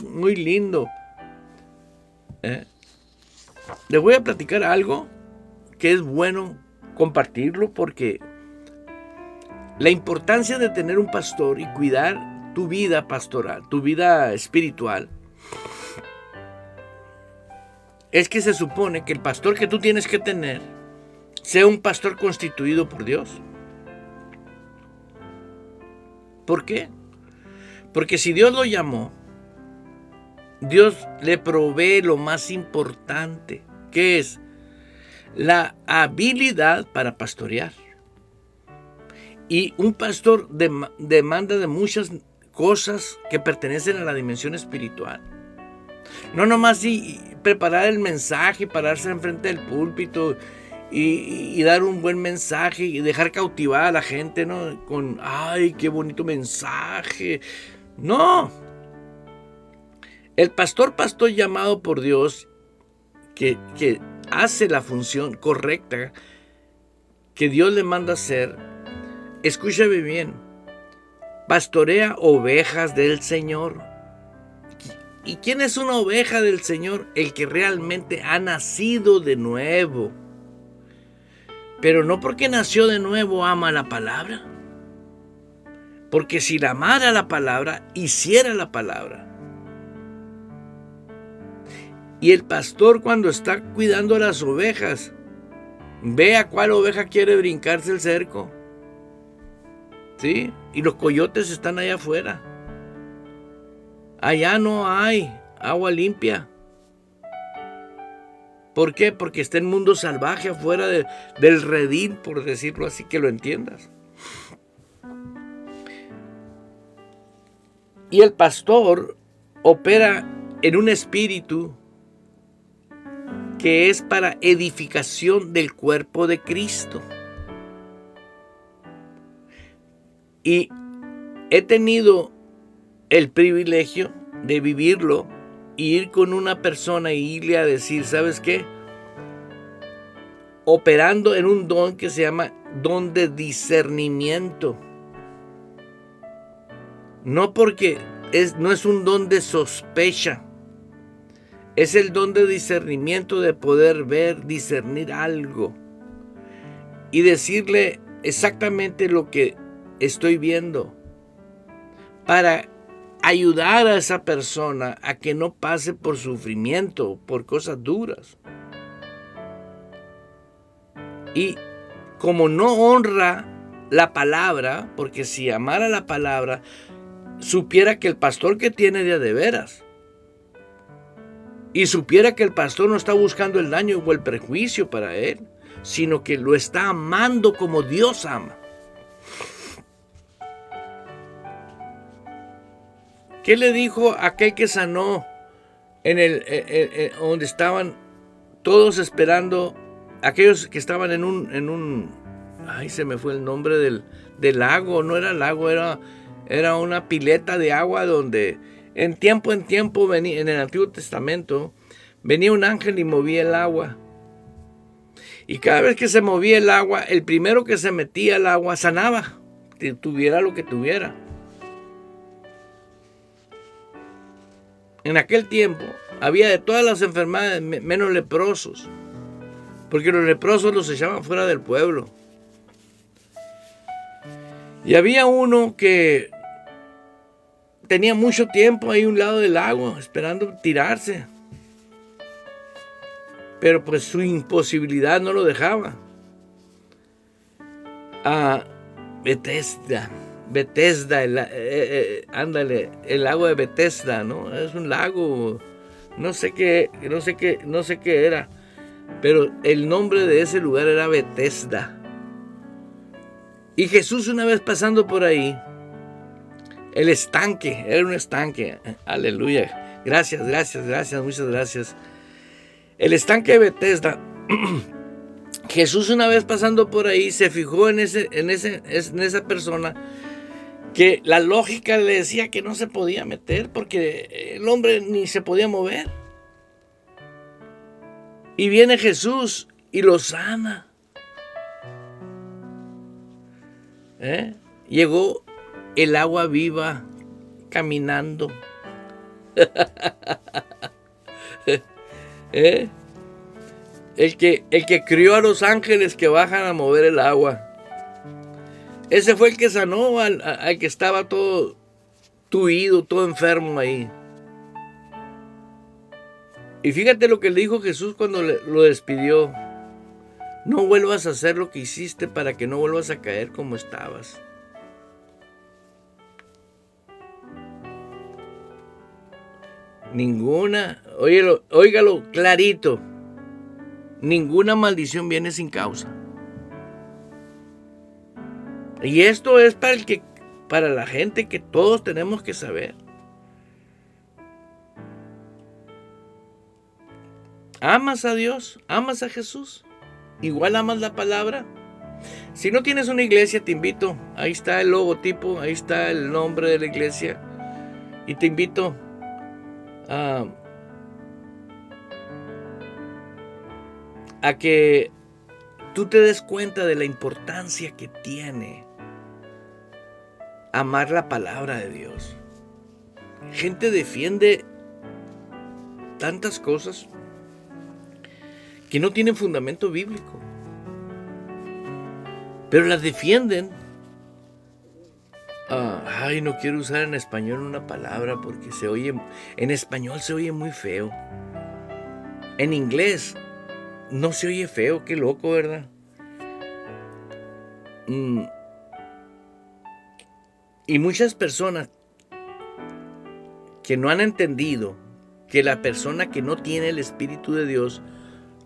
muy lindo. Les voy a platicar algo que es bueno compartirlo, porque la importancia de tener un pastor y cuidar tu vida pastoral, tu vida espiritual, es que se supone que el pastor que tú tienes que tener sea un pastor constituido por Dios. ¿Por qué? Porque si Dios lo llamó, Dios le provee lo más importante, que es la habilidad para pastorear. Y un pastor demanda de muchas cosas que pertenecen a la dimensión espiritual. No nomás preparar el mensaje, pararse enfrente del púlpito y dar un buen mensaje y dejar cautivar a la gente, ¿no? Con, ¡ay, qué bonito mensaje! No. El pastor llamado por Dios, que hace la función correcta que Dios le manda hacer, escúchame bien, pastorea ovejas del Señor. ¿Y quién es una oveja del Señor? El que realmente ha nacido de nuevo. Pero no porque nació de nuevo ama la palabra. Porque si la amara la palabra, hiciera la palabra. Y el pastor, cuando está cuidando a las ovejas, ve a cuál oveja quiere brincarse el cerco. ¿Sí? Y los coyotes están allá afuera. Allá no hay agua limpia. ¿Por qué? Porque está el mundo salvaje afuera del redil, por decirlo así, que lo entiendas. Y el pastor opera en un espíritu que es para edificación del cuerpo de Cristo. Y he tenido el privilegio de vivirlo y ir con una persona y irle a decir, ¿sabes qué? Operando en un don que se llama don de discernimiento. No porque no es un don de sospecha. Es el don de discernimiento, de poder ver, discernir algo y decirle exactamente lo que estoy viendo para ayudar a esa persona a que no pase por sufrimiento, por cosas duras. Y como no honra la palabra, porque si amara la palabra, supiera que el pastor que tiene de veras, y supiera que el pastor no está buscando el daño o el perjuicio para él, sino que lo está amando como Dios ama. ¿Qué le dijo aquel que sanó donde estaban todos esperando, aquellos que estaban en un ay, se me fue el nombre del lago? No era lago, era una pileta de agua donde en tiempo venía, en el Antiguo Testamento, venía un ángel y movía el agua. Y cada vez que se movía el agua, el primero que se metía al agua sanaba, tuviera lo que tuviera. En aquel tiempo había de todas las enfermedades menos leprosos, porque los leprosos los echaban fuera del pueblo. Y había uno que tenía mucho tiempo ahí a un lado del lago, esperando tirarse. Pero pues su imposibilidad no lo dejaba. Bethesda, ándale, el lago de Bethesda, ¿no? Es un lago, no sé qué era, pero el nombre de ese lugar era Bethesda. Y Jesús, una vez pasando por ahí, el estanque, era un estanque, aleluya, gracias, muchas gracias. El estanque de Bethesda, Jesús una vez pasando por ahí se fijó en esa persona que la lógica le decía que no se podía meter porque el hombre ni se podía mover. Y viene Jesús y lo sana. Llegó el agua viva caminando. El que crió a los ángeles que bajan a mover el agua. Ese fue el que sanó al que estaba todo tuido, todo enfermo ahí. Y fíjate lo que le dijo Jesús cuando lo despidió. No vuelvas a hacer lo que hiciste para que no vuelvas a caer como estabas. Ninguna, óigalo clarito. Ninguna maldición viene sin causa. Y esto es para la gente que todos tenemos que saber. ¿Amas a Dios? ¿Amas a Jesús? ¿Igual amas la palabra? Si no tienes una iglesia, te invito. Ahí está el logotipo, ahí está el nombre de la iglesia. Y te invito a que tú te des cuenta de la importancia que tiene amar la palabra de Dios. Gente defiende tantas cosas que no tienen fundamento bíblico, pero las defienden. No quiero usar en español una palabra porque en español se oye muy feo. En inglés no se oye feo, qué loco, ¿verdad? Y muchas personas que no han entendido que la persona que no tiene el Espíritu de Dios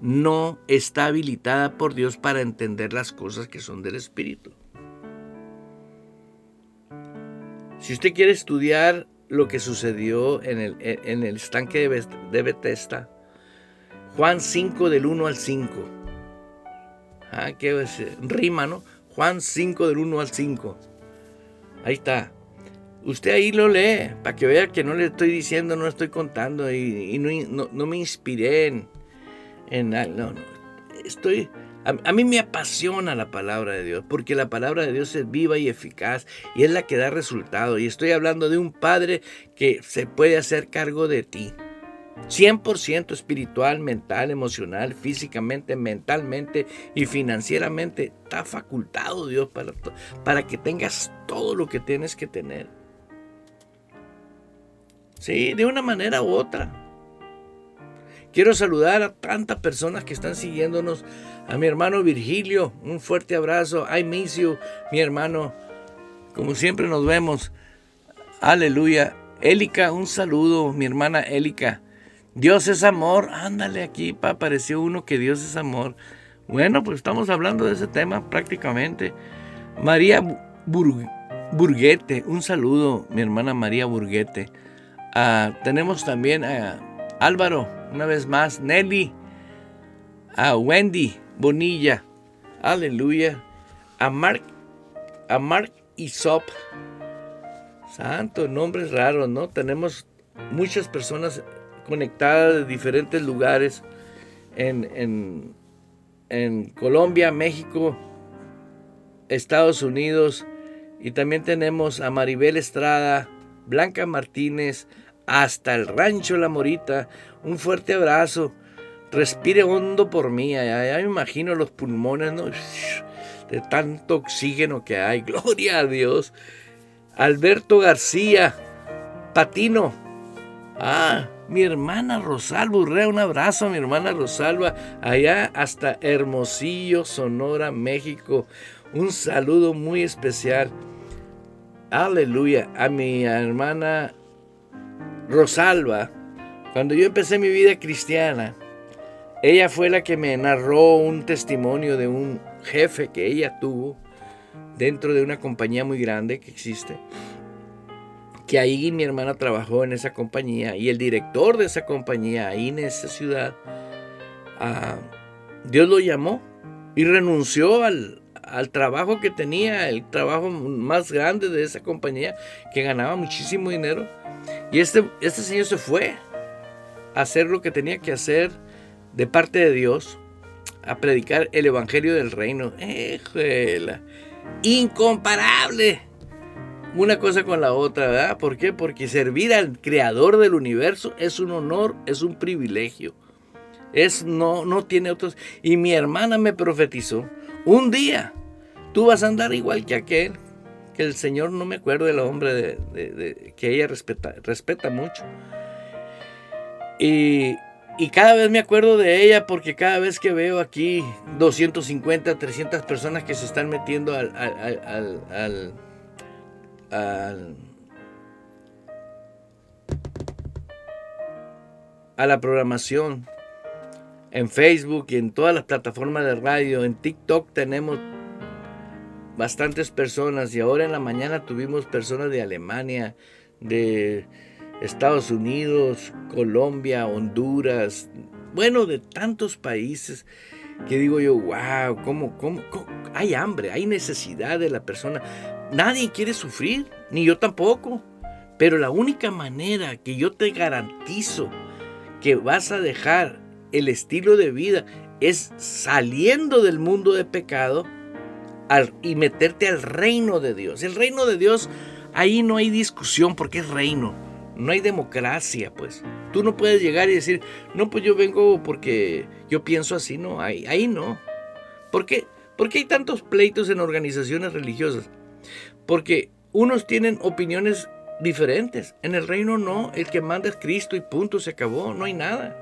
no está habilitada por Dios para entender las cosas que son del Espíritu. Si usted quiere estudiar lo que sucedió en el estanque de Bethesda, Juan 5 del 1 al 5. ¿Qué rima, no? Juan 5 del 1 al 5. Ahí está. Usted ahí lo lee para que vea que no le estoy diciendo, no estoy contando y no me inspiré no. A mí me apasiona la palabra de Dios porque la palabra de Dios es viva y eficaz y es la que da resultado. Y estoy hablando de un padre que se puede hacer cargo de ti. 100% espiritual, mental, emocional, físicamente, mentalmente y financieramente. Está facultado Dios para que tengas todo lo que tienes que tener. Sí, de una manera u otra. Quiero saludar a tantas personas que están siguiéndonos. A mi hermano Virgilio, un fuerte abrazo. I miss you, mi hermano. Como siempre nos vemos. Aleluya. Élica, un saludo, mi hermana Élica. Dios es amor. Ándale, aquí apareció uno que Dios es amor. Bueno, pues estamos hablando de ese tema prácticamente. María Burguete, un saludo, mi hermana María Burguete. Tenemos también a Álvaro, una vez más, Nelly, a Wendy Bonilla, aleluya, a Mark Isop. Santo, nombres raros, ¿no? Tenemos muchas personas conectadas de diferentes lugares en Colombia, México, Estados Unidos, y también tenemos a Maribel Estrada, Blanca Martínez, hasta el Rancho La Morita. Un fuerte abrazo. Respire hondo por mí. Ya me imagino los pulmones, ¿no? De tanto oxígeno que hay. Gloria a Dios. Alberto García Patino. Mi hermana Rosalba Urrea, un abrazo a mi hermana Rosalba, allá hasta Hermosillo, Sonora, México. Un saludo muy especial. Aleluya. A mi hermana Rosalba, cuando yo empecé mi vida cristiana, ella fue la que me narró un testimonio de un jefe que ella tuvo dentro de una compañía muy grande que existe. Que ahí mi hermana trabajó en esa compañía, y el director de esa compañía ahí en esa ciudad, Dios lo llamó y renunció al trabajo que tenía, el trabajo más grande de esa compañía, que ganaba muchísimo dinero. Y este señor se fue a hacer lo que tenía que hacer de parte de Dios, a predicar el evangelio del reino. Incomparable una cosa con la otra, ¿verdad? ¿Por qué? Porque servir al creador del universo es un honor, es un privilegio. No tiene otros. Y mi hermana me profetizó: un día tú vas a andar igual que aquel, que el Señor, no me acuerdo del hombre que ella respeta mucho. Y cada vez me acuerdo de ella, porque cada vez que veo aquí 250, 300 personas que se están metiendo a la programación en Facebook y en todas las plataformas de radio, en TikTok tenemos bastantes personas, y ahora en la mañana tuvimos personas de Alemania, de Estados Unidos, Colombia, Honduras, bueno, de tantos países, que digo yo, wow, ¿cómo? Hay hambre, hay necesidad de la persona. Nadie quiere sufrir, ni yo tampoco, pero la única manera que yo te garantizo que vas a dejar el estilo de vida es saliendo del mundo de pecado y meterte al reino de Dios. El reino de Dios, ahí no hay discusión, porque es reino, no hay democracia, pues. Tú no puedes llegar y decir, no, pues yo vengo porque yo pienso así. No, ahí no. ¿Por qué? Porque hay tantos pleitos en organizaciones religiosas. Porque unos tienen opiniones diferentes. En el reino no, el que manda es Cristo y punto, se acabó, no hay nada.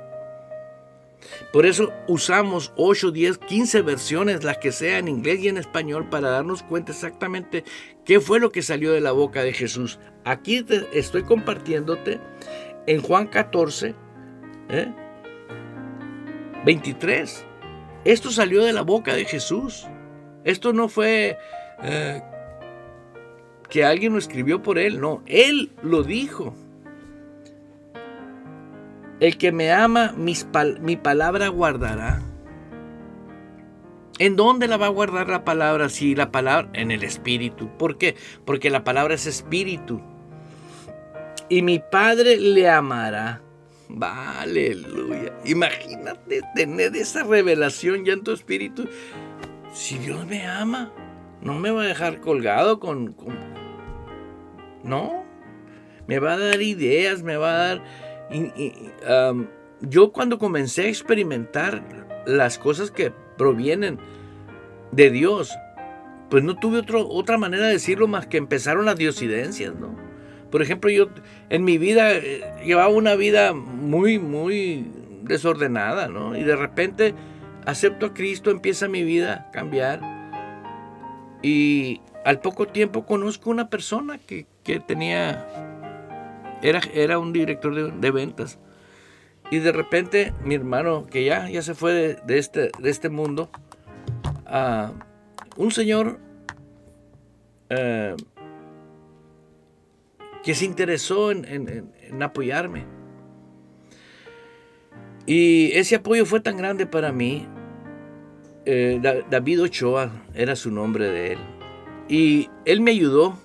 Por eso usamos 8, 10, 15 versiones, las que sea, en inglés y en español, para darnos cuenta exactamente qué fue lo que salió de la boca de Jesús. Aquí estoy compartiéndote en Juan 14, 23. Esto salió de la boca de Jesús. Esto no fue que alguien lo escribió por él, no, él lo dijo. El que me ama, mi palabra guardará. ¿En dónde la va a guardar la palabra? Si la palabra, en el espíritu. ¿Por qué? Porque la palabra es espíritu. Y mi Padre le amará. Aleluya. Imagínate tener esa revelación ya en tu espíritu. Si Dios me ama, no me va a dejar colgado no. Me va a dar ideas, me va a dar... yo cuando comencé a experimentar las cosas que provienen de Dios, pues no tuve otra manera de decirlo más que empezaron las diosidencias, ¿no? Por ejemplo, yo en mi vida llevaba una vida muy, muy desordenada, ¿no? Y de repente acepto a Cristo, empieza mi vida a cambiar, y al poco tiempo conozco una persona que tenía... Era un director de ventas. Y de repente mi hermano, que ya se fue de este mundo, un señor que se interesó en apoyarme. Y ese apoyo fue tan grande para mí. David Ochoa era su nombre de él. Y él me ayudó.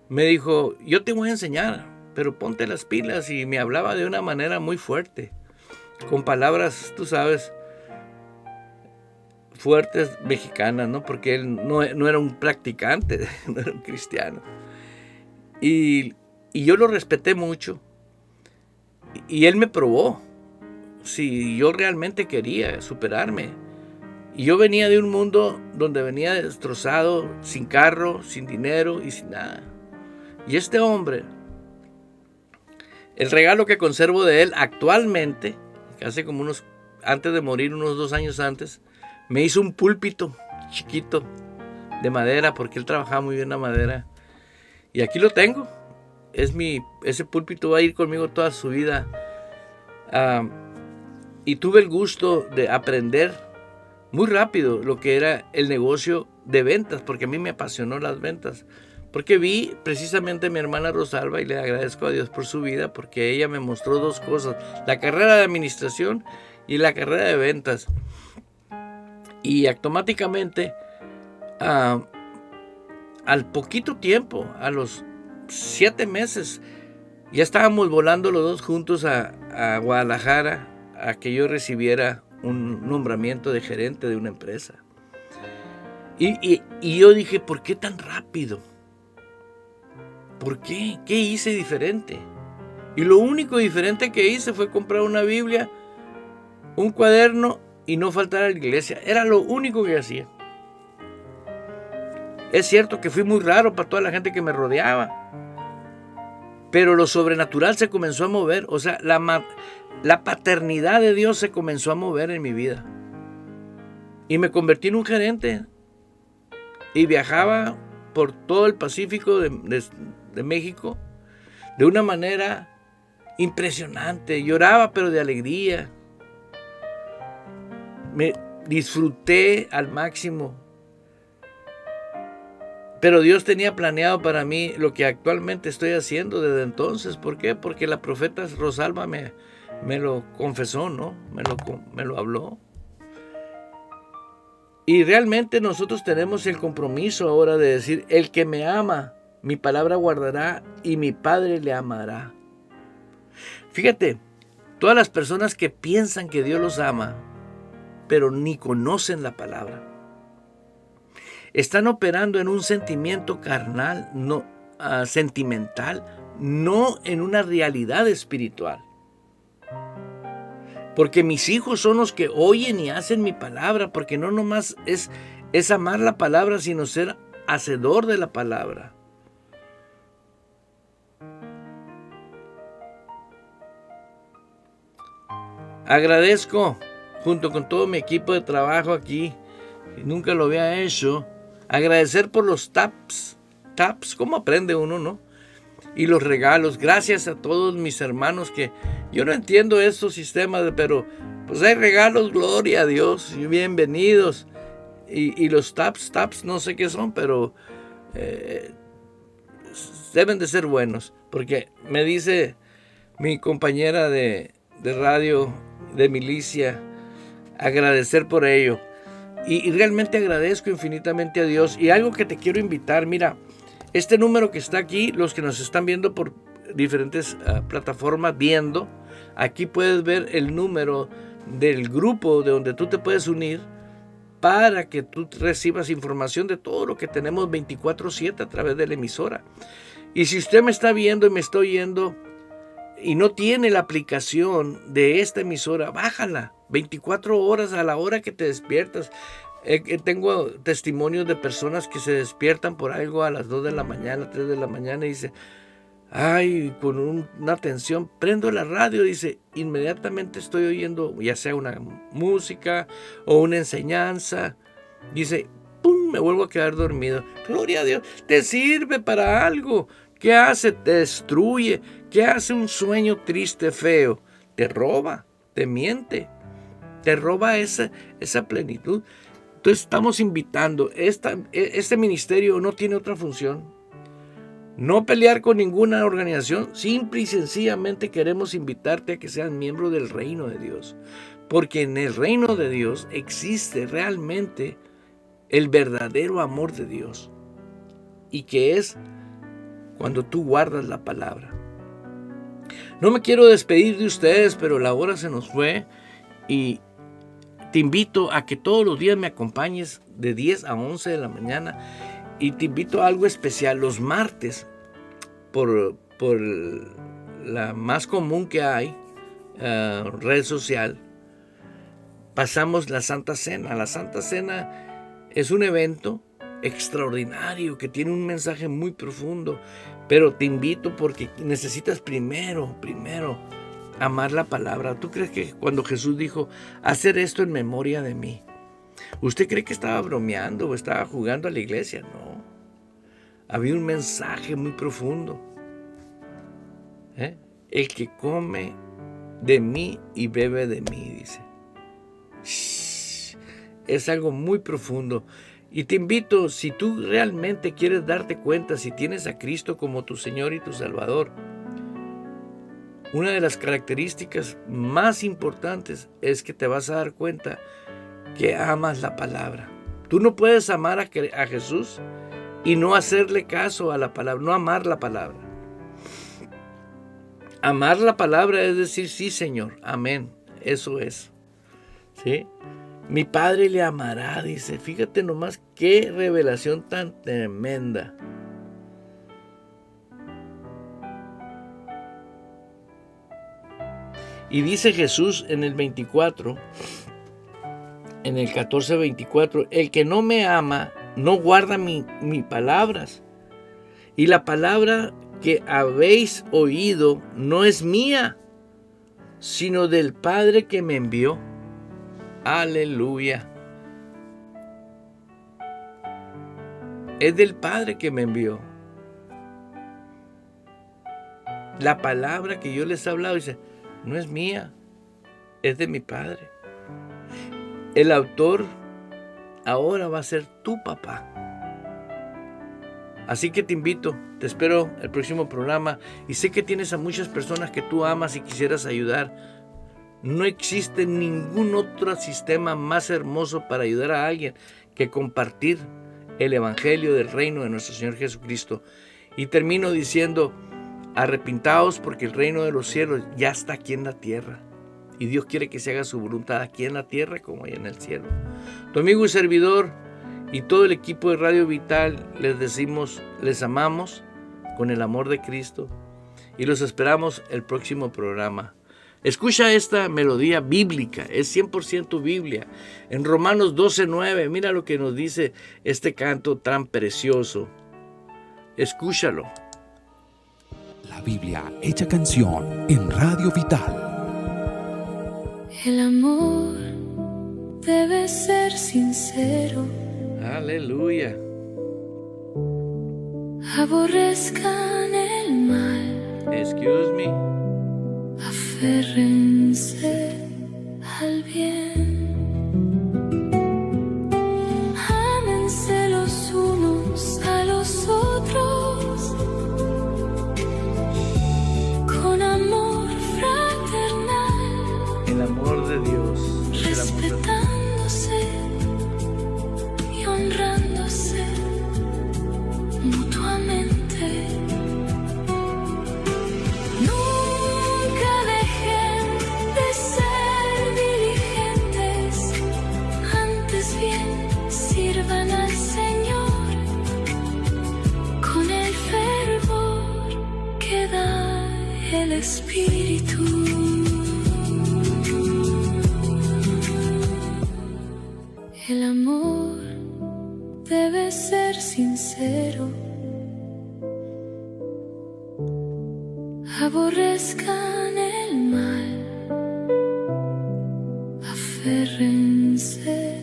Me dijo, yo te voy a enseñar, pero ponte las pilas. Y me hablaba de una manera muy fuerte, con palabras, tú sabes, fuertes mexicanas, ¿no? Porque él no era un practicante, no era un cristiano. Y yo lo respeté mucho. Y él me probó si yo realmente quería superarme. Y yo venía de un mundo donde venía destrozado, sin carro, sin dinero y sin nada. Y este hombre El regalo que conservo de él actualmente, hace como antes de morir, unos 2 años antes, me hizo un púlpito chiquito de madera, porque él trabajaba muy bien la madera. Y aquí lo tengo. Ese púlpito va a ir conmigo toda su vida. Y tuve el gusto de aprender muy rápido lo que era el negocio de ventas, porque a mí me apasionó las ventas. Porque vi precisamente a mi hermana Rosalba, y le agradezco a Dios por su vida, porque ella me mostró 2 cosas: la carrera de administración y la carrera de ventas. Y automáticamente, al poquito tiempo, a los 7 meses, ya estábamos volando los 2 juntos a Guadalajara, a que yo recibiera un nombramiento de gerente de una empresa. Y yo dije, ¿por qué tan rápido? ¿Por qué? ¿Qué hice diferente? Y lo único diferente que hice fue comprar una Biblia, un cuaderno y no faltar a la iglesia. Era lo único que hacía. Es cierto que fui muy raro para toda la gente que me rodeaba, pero lo sobrenatural se comenzó a mover. O sea, la paternidad de Dios se comenzó a mover en mi vida. Y me convertí en un gerente. Y viajaba por todo el Pacífico de México de una manera impresionante. Lloraba, pero de alegría. Me disfruté al máximo. Pero Dios tenía planeado para mí lo que actualmente estoy haciendo desde entonces. ¿Por qué? Porque la profeta Rosalba me lo confesó, ¿no? Me lo habló. Y realmente nosotros tenemos el compromiso ahora de decir: el que me ama, mi palabra guardará y mi Padre le amará. Fíjate, todas las personas que piensan que Dios los ama, pero ni conocen la palabra, están operando en un sentimiento carnal, no sentimental, no en una realidad espiritual. Porque mis hijos son los que oyen y hacen mi palabra, porque no nomás es amar la palabra, sino ser hacedor de la palabra. Agradezco, junto con todo mi equipo de trabajo aquí, y nunca lo había hecho, agradecer por los taps, ¿cómo aprende uno, no? Y los regalos. Gracias a todos mis hermanos, que yo no entiendo estos sistemas, pero pues hay regalos, gloria a Dios, y bienvenidos. Y los taps, no sé qué son, pero deben de ser buenos, porque me dice mi compañera de radio, de milicia, agradecer por ello. Y realmente agradezco infinitamente a Dios. Y algo que te quiero invitar, mira, este número que está aquí, los que nos están viendo por diferentes plataformas, aquí puedes ver el número del grupo de donde tú te puedes unir para que tú recibas información de todo lo que tenemos 24/7 a través de la emisora. Y si usted me está viendo y me está oyendo y no tiene la aplicación de esta emisora, bájala 24 horas a la hora que te despiertas. Tengo testimonios de personas que se despiertan por algo a las 2 de la mañana, 3 de la mañana, y dice, ay, con una tensión, prendo la radio, dice, inmediatamente estoy oyendo ya sea una música o una enseñanza, dice, pum, me vuelvo a quedar dormido. Gloria a Dios, te sirve para algo. ¿Qué hace? Te destruye. ¿Qué hace un sueño triste, feo? Te roba, te miente, te roba esa plenitud. Entonces estamos invitando, este ministerio no tiene otra función. No pelear con ninguna organización, simple y sencillamente queremos invitarte a que seas miembro del reino de Dios. Porque en el reino de Dios existe realmente el verdadero amor de Dios. Y que es cuando tú guardas la palabra. No me quiero despedir de ustedes, pero la hora se nos fue y te invito a que todos los días me acompañes de 10 a 11 de la mañana y te invito a algo especial. Los martes, por la más común que hay, red social, pasamos la Santa Cena. La Santa Cena es un evento extraordinario, que tiene un mensaje muy profundo, pero te invito porque necesitas primero amar la palabra. ¿Tú crees que cuando Jesús dijo, hacer esto en memoria de mí, usted cree que estaba bromeando o estaba jugando a la iglesia? No, había un mensaje muy profundo. El que come de mí y bebe de mí, dice. Es algo muy profundo. Y te invito, si tú realmente quieres darte cuenta, si tienes a Cristo como tu Señor y tu Salvador, una de las características más importantes es que te vas a dar cuenta que amas la palabra. Tú no puedes amar a Jesús y no hacerle caso a la palabra, no amar la palabra. Amar la palabra es decir, sí, Señor, amén, eso es. ¿Sí? Mi Padre le amará, dice. Fíjate nomás qué revelación tan tremenda. Y dice Jesús en el 24, en el 14:24, el que no me ama, no guarda mis palabras. Y la palabra que habéis oído no es mía, sino del Padre que me envió. Aleluya. Es del Padre que me envió. La palabra que yo les he hablado, dice, no es mía, es de mi Padre. El autor ahora va a ser tu papá. Así que te invito, te espero el próximo programa y sé que tienes a muchas personas que tú amas y quisieras ayudar. No existe ningún otro sistema más hermoso para ayudar a alguien que compartir el evangelio del reino de nuestro Señor Jesucristo. Y termino diciendo, arrepintaos porque el reino de los cielos ya está aquí en la tierra. Y Dios quiere que se haga su voluntad aquí en la tierra como allá en el cielo. Tu amigo y servidor y todo el equipo de Radio Vital les decimos, les amamos con el amor de Cristo y los esperamos el próximo programa. Escucha esta melodía bíblica, es 100% Biblia. En Romanos 12:9, mira lo que nos dice este canto tan precioso. Escúchalo. La Biblia hecha canción en Radio Vital. El amor debe ser sincero. Aleluya. Aborrezcan el mal. Excuse me. Aférrense al bien. Ámense los unos a los otros con amor fraternal. El amor de Dios. Respetándose y honrándose mutuamente. Sirvan al Señor con el fervor que da el Espíritu. El amor debe ser sincero. Aborrezcan el mal. Aférrense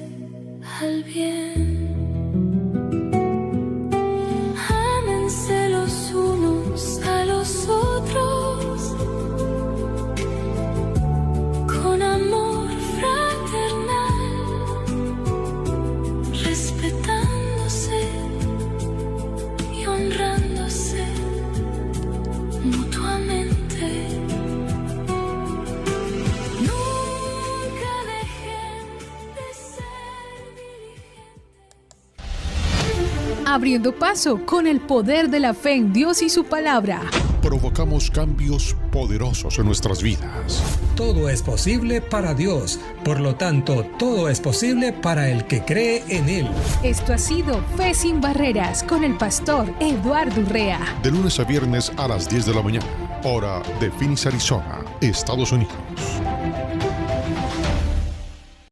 al bien. Ámense los unos a los otros con amor fraternal, respetándose y honrándose mutuamente. Abriendo paso con el poder de la fe en Dios y su palabra. Provocamos cambios poderosos en nuestras vidas. Todo es posible para Dios, por lo tanto, todo es posible para el que cree en Él. Esto ha sido Fe sin Barreras con el pastor Eduardo Urrea. De lunes a viernes a las 10 de la mañana, hora de Phoenix, Arizona, Estados Unidos.